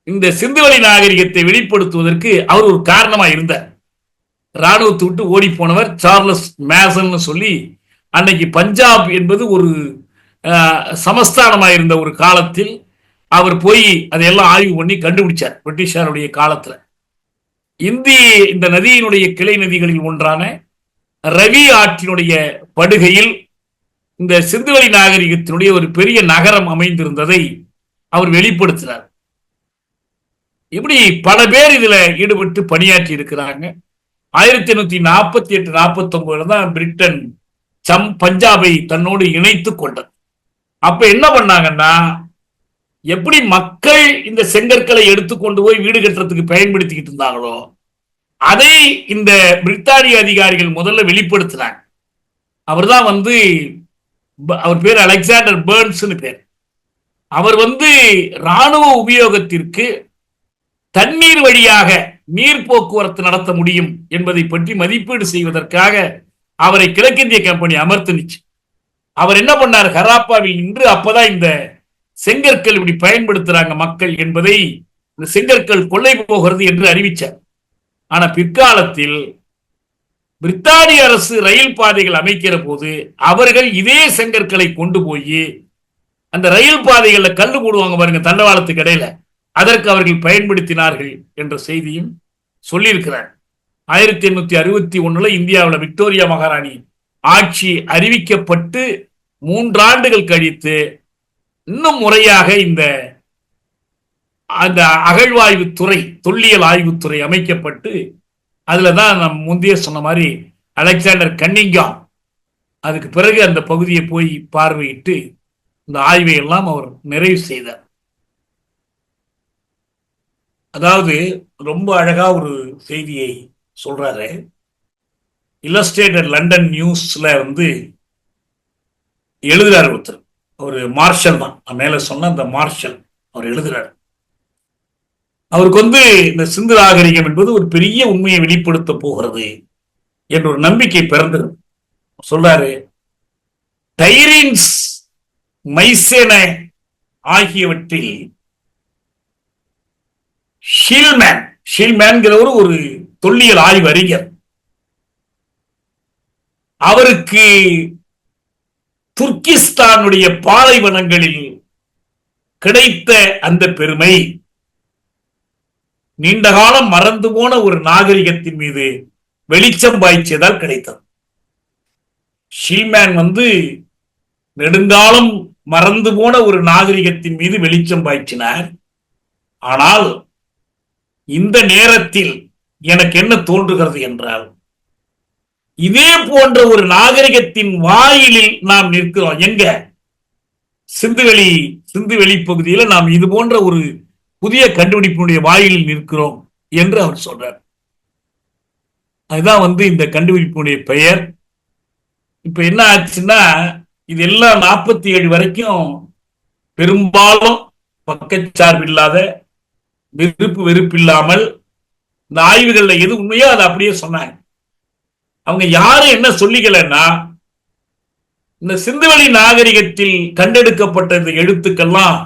Speaker 1: இந்த சிந்துவெளி நாகரிகத்தை வெளிப்படுத்துவதற்கு அவர் ஒரு காரணமா இருந்தார். ராணுவத்தை விட்டு ஓடி போனவர் சார்லஸ் மேசன் சொல்லி, அன்னைக்கு பஞ்சாப் என்பது ஒரு சமஸ்தானமாக இருந்த ஒரு காலத்தில் அவர் போய் அதையெல்லாம் ஆய்வு பண்ணி கண்டுபிடிச்சார். பிரிட்டிஷாருடைய காலத்தில் இந்த நதியினுடைய கிளை நதிகளில் ஒன்றான ரவி ஆற்றினுடைய படுகையில் இந்த சிந்துவெளி நாகரிகத்தினுடைய ஒரு பெரிய நகரம் அமைந்திருந்ததை அவர் வெளிப்படுத்தினார். இப்படி பல பேர் இதுல ஈடுபட்டு பணியாற்றி இருக்கிறாங்க. 1848-49 தான் பிரிட்டன் பஞ்சாபை தன்னோடு இணைத்துக் கொண்டது. அப்ப என்ன பண்ணாங்கன்னா, எப்படி மக்கள் இந்த செங்கற்களை எடுத்துக்கொண்டு போய் வீடு கட்டுறதுக்கு பயன்படுத்திக்கிட்டு இருந்தாங்களோ அதை இந்த பிரித்தானிய அதிகாரிகள் முதல்ல வெளிப்படுத்தினாங்க. அவர் தான் வந்து, அவர் பேர் அலெக்சாண்டர் பர்ன்ஸ் பேர். அவர் வந்து ராணுவ உபயோகத்திற்கு தண்ணீர் வழியாக நீர் போக்குவரத்து நடத்த முடியும் என்பதை பற்றி மதிப்பீடு செய்வதற்காக அவரை கிழக்கிந்திய கம்பெனி அமர்த்தினுச்சு. அவர் என்ன பண்ணார், ஹராப்பாவில் நின்று அப்பதான் இந்த செங்கற்கள் இப்படி பயன்படுத்துறாங்க மக்கள் என்பதை, இந்த செங்கற்கள் கொள்ளை போகிறது என்று அறிவிச்சார். ஆனா பிற்காலத்தில் பிரித்தானிய அரசு ரயில் பாதைகள் அமைக்கிற போது அவர்கள் இதே செங்கற்களை கொண்டு போய் அந்த ரயில் பாதைகள்ல கல்லு போடுவாங்க பாருங்க, தண்டவாளத்துக்கு இடையில, அதற்கு அவர்கள் பயன்படுத்தினார்கள் என்ற செய்தியும் சொல்லியிருக்கிறார். 1861 இந்தியாவில் விக்டோரியா மகாராணி ஆட்சி அறிவிக்கப்பட்டு 3 ஆண்டுகள் கழித்து இன்னும் முறையாக அந்த அகழ்வாய்வு துறை, தொல்லியல் ஆய்வுத்துறை அமைக்கப்பட்டு அதுலதான் நம் முந்தைய சொன்ன மாதிரி அலெக்சாண்டர் கன்னிங்காம் அதுக்கு பிறகு அந்த பகுதியை போய் பார்வையிட்டு இந்த ஆய்வை எல்லாம் அவர் நிறைவு செய்தார். அதாவது ரொம்ப அழகா ஒரு செய்தியை சொல்றாரு. இல்லஸ்ட்ரேட்டட் லண்டன் நியூஸ்ல வந்து எழுதுறாரு ஒருத்தர், ஒரு மார்ஷல் தான், மேல சொன்ன அந்த மார்ஷல், அவர் எழுதுறாரு. அவருக்கு வந்து இந்த சிந்து நாகரிகம் என்பது ஒரு பெரிய உண்மையை வெளிப்படுத்த போகிறது என்ற ஒரு நம்பிக்கை பிறந்தது. சொல்றாரு, டைரின்ஸ், மைசேன ஆகியவற்றில் ஷீல்மேன்கிறவர் ஒரு தொல்லியல் ஆய்வு அறிஞர், அவருக்கு துர்கிஸ்தானுடைய பாலைவனங்களில் கிடைத்த அந்த பெருமை நீண்ட காலம் மறந்து போன ஒரு நாகரிகத்தின் மீது வெளிச்சம் பாய்ச்சியதால் கிடைத்தது. ஷீல்மேன் வந்து நெடுங்காலம் மறந்து போன ஒரு நாகரிகத்தின் மீது வெளிச்சம் பாய்ச்சினார். ஆனால் இந்த நேரத்தில் எனக்கு என்ன தோன்றுகிறது என்றால், இதே போன்ற ஒரு நாகரிகத்தின் வாயிலில் நாம் நிற்கிறோம். எங்க? சிந்துவெளி பகுதியில் நாம் இது போன்ற ஒரு புதிய கண்டுபிடிப்பினுடைய வாயிலில் நிற்கிறோம் என்று அவர் சொல்றார். அதுதான் வந்து இந்த கண்டுபிடிப்பினுடைய பெயர். இப்ப என்ன ஆச்சுன்னா, இதெல்லாம் 47 வரைக்கும் பெரும்பாலும் பக்கச்சார்பு இல்லாத, வெறுப்பு இல்லாமல் இந்த ஆய்வுகள்ல எது உண்மையோ அதை அப்படியே சொன்னாங்க. அவங்க யாரும் என்ன சொல்லிக்கலன்னா, இந்த சிந்துவெளி நாகரிகத்தில் கண்டெடுக்கப்பட்ட இந்த எழுத்துக்கள்லாம்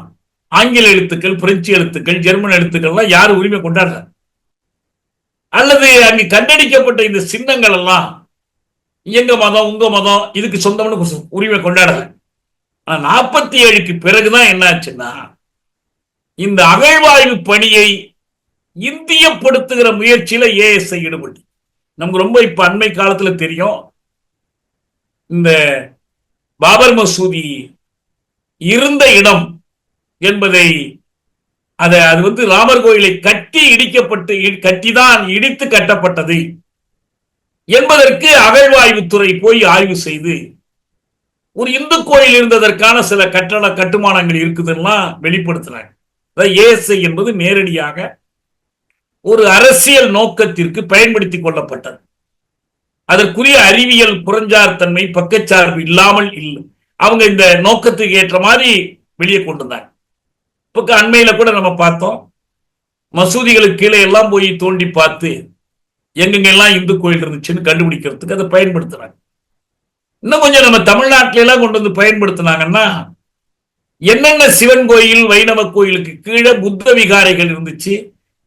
Speaker 1: ஆங்கில எழுத்துக்கள், பிரெஞ்சு எழுத்துக்கள், ஜெர்மன் எழுத்துக்கள்லாம் யாரும் உரிமை கொண்டாடுற, அல்லது அங்கு கண்டெடுக்கப்பட்ட இந்த சின்னங்கள் எல்லாம் எங்க மதம் உங்க மதம் இதுக்கு சொந்தம்னு உரிமை கொண்டாடல. 47க்கு பிறகுதான் என்ன ஆச்சுன்னா, இந்த அகழ்வாய்வு பணியை இந்தியப்படுத்துகிற முயற்சியில ஏஎஸ்ஐ ஈடுபட்டு, நமக்கு ரொம்ப இப்ப அண்மை காலத்துல தெரியும், இந்த பாபர் மசூதி இருந்த இடம் என்பதை அது ராமர் கோயிலை கட்டி இடிக்கப்பட்டு கட்டிதான் இடித்து கட்டப்பட்டது என்பதற்கு அகழ்வாய்வுத்துறை போய் ஆய்வு செய்து ஒரு இந்து கோயில் இருந்ததற்கான சில கட்டுமானங்கள் இருக்குதுன்னா வெளிப்படுத்தினாங்க. ஏஎஸ்ஐ என்பது நேரடியாக ஒரு அரசியல் நோக்கத்திற்கு பயன்படுத்திக் கொள்ளப்பட்டது. அதற்குரிய அறிவியல் புறஞ்சார் தன்மை பக்கச்சார்பு இல்லாமல் இல்லை. அவங்க இந்த நோக்கத்துக்கு ஏற்ற மாதிரி வெளியே கொண்டு வந்தாங்க. இப்ப அண்மையில கூட நம்ம பார்த்தோம், மசூதிகளுக்கு கீழே எல்லாம் போய் தோண்டி பார்த்து எங்கெங்கெல்லாம் இந்து கோயில் இருந்துச்சுன்னு கண்டுபிடிக்கிறதுக்கு அதை பயன்படுத்துறாங்க. இன்னும் கொஞ்சம் நம்ம தமிழ்நாட்டில எல்லாம் கொண்டு வந்து பயன்படுத்தினாங்கன்னா என்னென்ன சிவன் கோயில் வைணவ கோயிலுக்கு கீழே புத்த விகாரைகள் இருந்துச்சு,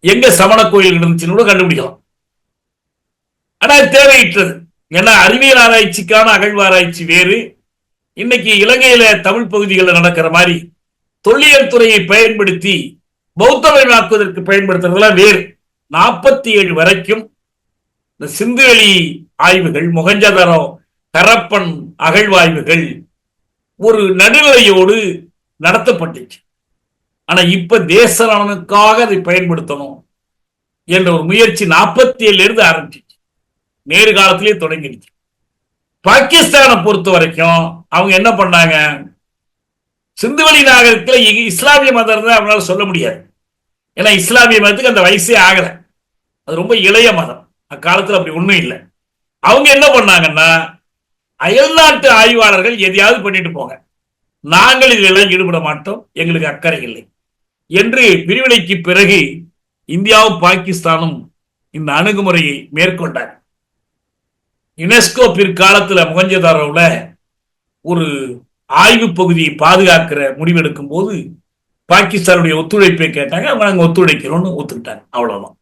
Speaker 1: எங்க சமண கோயில் இருந்துச்சுன்னு கூட கண்டுபிடிக்கலாம். ஆனா தேவையற்றது. ஏன்னா அறிவியல் ஆராய்ச்சிக்கான அகழ்வாராய்ச்சி வேறு. இன்னைக்கு இலங்கையில தமிழ் பகுதிகளில் நடக்கிற மாதிரி தொல்லியல் துறையை பயன்படுத்தி பௌத்தமயமாக்குவதற்கு பயன்படுத்துறதுலாம் வேறு. 47 வரைக்கும் இந்த சிந்துவெளி ஆய்வுகள், மொஹஞ்சதாரோ கரப்பன் அகழ்வாய்வுகள் ஒரு நடுநிலையோடு நடத்தப்பட்டுச்சு. ஆனா இப்ப தேச நலனுக்காக அதை பயன்படுத்தணும் என்ற ஒரு முயற்சி 47 இருந்து ஆரம்பிச்சிச்சு. நேரு காலத்திலேயே தொடங்கிடுச்சு. பாகிஸ்தானை பொறுத்த வரைக்கும் அவங்க என்ன பண்ணாங்க, சிந்துவெளி நாகரிகத்தில் இஸ்லாமிய மதம் தான் அவங்களால சொல்ல முடியாது. ஏன்னா இஸ்லாமிய மதத்துக்கு அந்த வயசே ஆகல, அது ரொம்ப இளைய மதம். அக்காலத்தில் அப்படி ஒண்ணும் இல்லை. அவங்க என்ன பண்ணாங்கன்னா, அயல்நாட்டு ஆய்வாளர்கள் எதையாவது பண்ணிட்டு போங்க, நாங்கள் இதில் ஈடுபட மாட்டோம், எங்களுக்கு அக்கறை இல்லை என்று பிரிவினைக்கு பிறகு இந்தியாவும் பாகிஸ்தானும் இந்த அணுகுமுறையை மேற்கொண்டார். யுனெஸ்கோ பிற்காலத்தில் மொஹஞ்சதாரோவில் ஒரு ஆய்வு பகுதியை பாதுகாக்கிற முடிவெடுக்கும் போது பாகிஸ்தானுடைய ஒத்துழைப்பை கேட்டாங்க. அவங்க நாங்கள் ஒத்துழைக்கிறோம்னு ஒத்துக்கிட்டாங்க. அவ்வளவுதான்.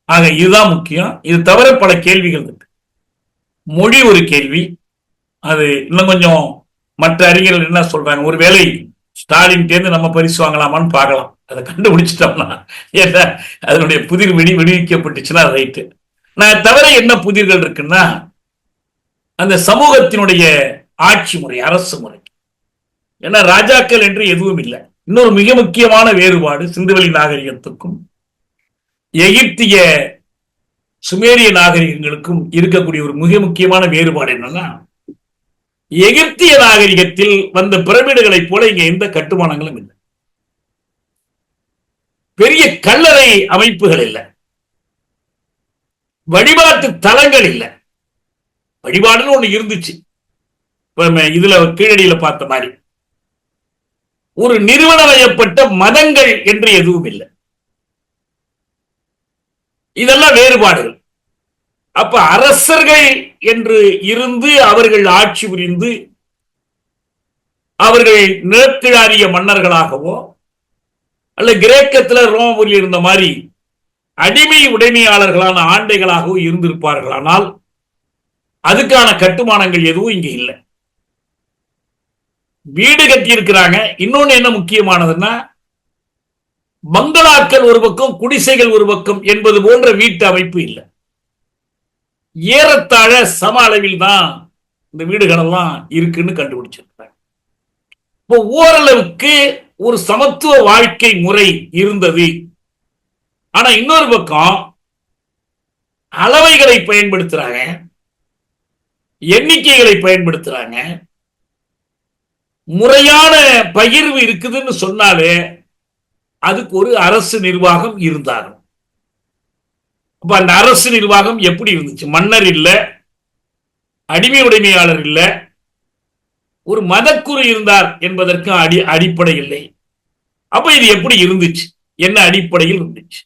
Speaker 1: ஆக இதுதான் முக்கியம். இது தவிர பல கேள்விகள் இருக்கு. மொழி ஒரு கேள்வி. அது இன்னும் கொஞ்சம் மற்ற அறிஞர்கள் என்ன சொல்றாங்க, ஒருவேளை ஸ்டாலின் தேர்ந்து நம்ம பரிசு வாங்கலாமான்னு பார்க்கலாம். அதை கண்டுபிடிச்சிட்டோம்னா, ஏன்னா அதனுடைய புதிர் விடுவிக்கப்பட்டுச்சுன்னா ரைட்டு. நான் தவிர என்ன புதிர்கள் இருக்குன்னா, அந்த சமூகத்தினுடைய ஆட்சி முறை, அரசு முறை. ஏன்னா ராஜாக்கள் என்று எதுவும் இல்லை. இன்னொரு மிக முக்கியமான வேறுபாடு சிந்துவெளி நாகரிகத்துக்கும் எகிப்திய சுமேரிய நாகரிகங்களுக்கும் இருக்கக்கூடிய ஒரு மிக முக்கியமான வேறுபாடு என்னன்னா, எகிப்திய நாகரிகத்தில் வந்த பிரமிடுகளைப் போல இங்க எந்த கட்டுமானங்களும் இல்லை. பெரிய கல்லறை அமைப்புகள் இல்லை, வழிபாட்டு தலங்கள் இல்லை. வழிபாடுன்னு ஒண்ணு இருந்துச்சு, இதுல கீழடியில பார்த்த மாதிரி. ஒரு நிறுவனமயப்பட்ட மதங்கள் என்று எதுவும் இல்லை. இதெல்லாம் வேறுபாடுகள். அப்ப அரசர்கள் என்று இருந்து அவர்கள் ஆட்சி புரிந்து அவர்கள் நிலக்கிழாரிய மன்னர்களாகவோ அல்ல கிரேக்கத்தில் ரோமபுரியில் இருந்த மாதிரி அடிமை உடைமையாளர்களான ஆண்டைகளாகவோ இருந்திருப்பார்களானால் அதுக்கான கட்டுமானங்கள் எதுவும் இங்க இல்லை. வீடு கட்டி இருக்கிறாங்க. இன்னொன்னு என்ன முக்கியமானதுன்னா, பங்களாக்கள் ஒரு பக்கம் குடிசைகள் ஒரு பக்கம் என்பது போன்ற வீட்டு அமைப்பு இல்லை. ஏறத்தாழ சம அளவில் தான் இந்த வீடுகள் எல்லாம் இருக்குன்னு கண்டுபிடிச்சிருக்காங்க. இப்போ ஓரளவுக்கு ஒரு சமத்துவ வாழ்க்கை முறை இருந்தது. ஆனா இன்னொரு பக்கம் அளவைகளை பயன்படுத்துறாங்க, எண்ணிக்கைகளை பயன்படுத்துறாங்க. முறையான பகிர்வு இருக்குதுன்னு சொன்னாலே அதுக்கு ஒரு அரசு நிர்வாகம் இருந்தாலும். அப்ப அந்த அரசு நிர்வாகம் எப்படி இருந்துச்சு? மன்னர் இல்ல, அடிமை உடைமையாளர் இல்ல, ஒரு மதக்குரு இருந்தார் என்பதற்கு அடிப்படை இல்லை. அப்ப இது எப்படி இருந்துச்சு, என்ன அடிப்படையில் இருந்துச்சு?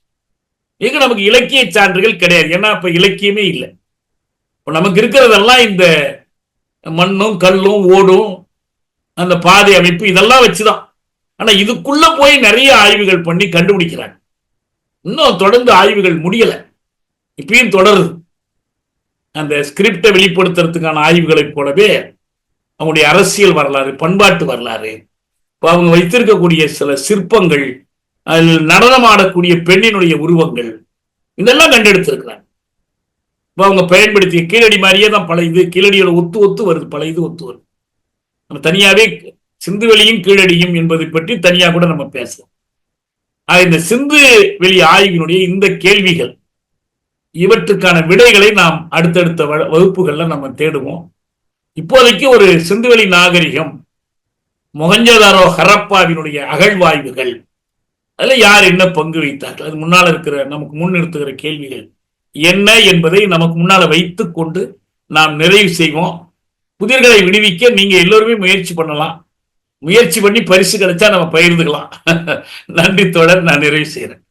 Speaker 1: இங்க நமக்கு இலக்கிய சான்றுகள் கிடையாது. ஏன்னா இப்ப இலக்கியமே இல்லை. இப்ப நமக்கு இருக்கிறதெல்லாம் இந்த மண்ணும் கல்லும் ஓடும் அந்த பாதை அமைப்பு இதெல்லாம் வச்சுதான். ஆனா இதுக்குள்ள போய் நிறைய ஆய்வுகள் பண்ணி கண்டுபிடிக்கிறாங்க. இன்னும் தொடர்ந்து ஆய்வுகள் முடியல, இப்பயும் தொடருது. அந்த ஸ்கிரிப்டை வெளிப்படுத்துறதுக்கான ஆய்வுகளைப் போலவே அவங்களுடைய அரசியல் வரலாறு, பண்பாட்டு வரலாறு, இப்போ அவங்க வைத்திருக்கக்கூடிய சில சிற்பங்கள், அதில் நடனமாடக்கூடிய பெண்ணினுடைய உருவங்கள், இதெல்லாம் கண்டெடுத்திருக்கிறாங்க. அவங்க பயன்படுத்திய கீழடி மாதிரியே தான் பல இது கீழடியோட ஒத்து ஒத்து வருது, பல இது ஒத்து வருது. நம்ம தனியாவே சிந்துவெளியும் கீழடியும் என்பதை பற்றி தனியாக கூட நம்ம பேசலாம். இந்த சிந்து வெளி ஆய்வினுடைய இந்த கேள்விகள், இவற்றுக்கான விடைகளை நாம் அடுத்தடுத்த வகுப்புகள்ல நம்ம தேடுவோம். இப்போதைக்கு ஒரு சிந்துவெளி நாகரிகம், மொஹஞ்சதாரோ ஹரப்பாவினுடைய அகழ்வாய்வுகள், அதுல யார் என்ன பங்கு வைத்தார்கள், அது முன்னால் இருக்கிற நமக்கு முன்னிறுத்துகிற கேள்விகள் என்ன என்பதை நமக்கு முன்னால வைத்துக் கொண்டு நாம் நிறைவு செய்வோம். புதிர்களை விடுவிக்க நீங்க எல்லோருமே முயற்சி பண்ணலாம். முயற்சி பண்ணி பரிசு கிடைச்சா நம்ம பகிர்ந்துக்கலாம். நன்றி தோழர், நான் நிறைவு செய்யறேன்.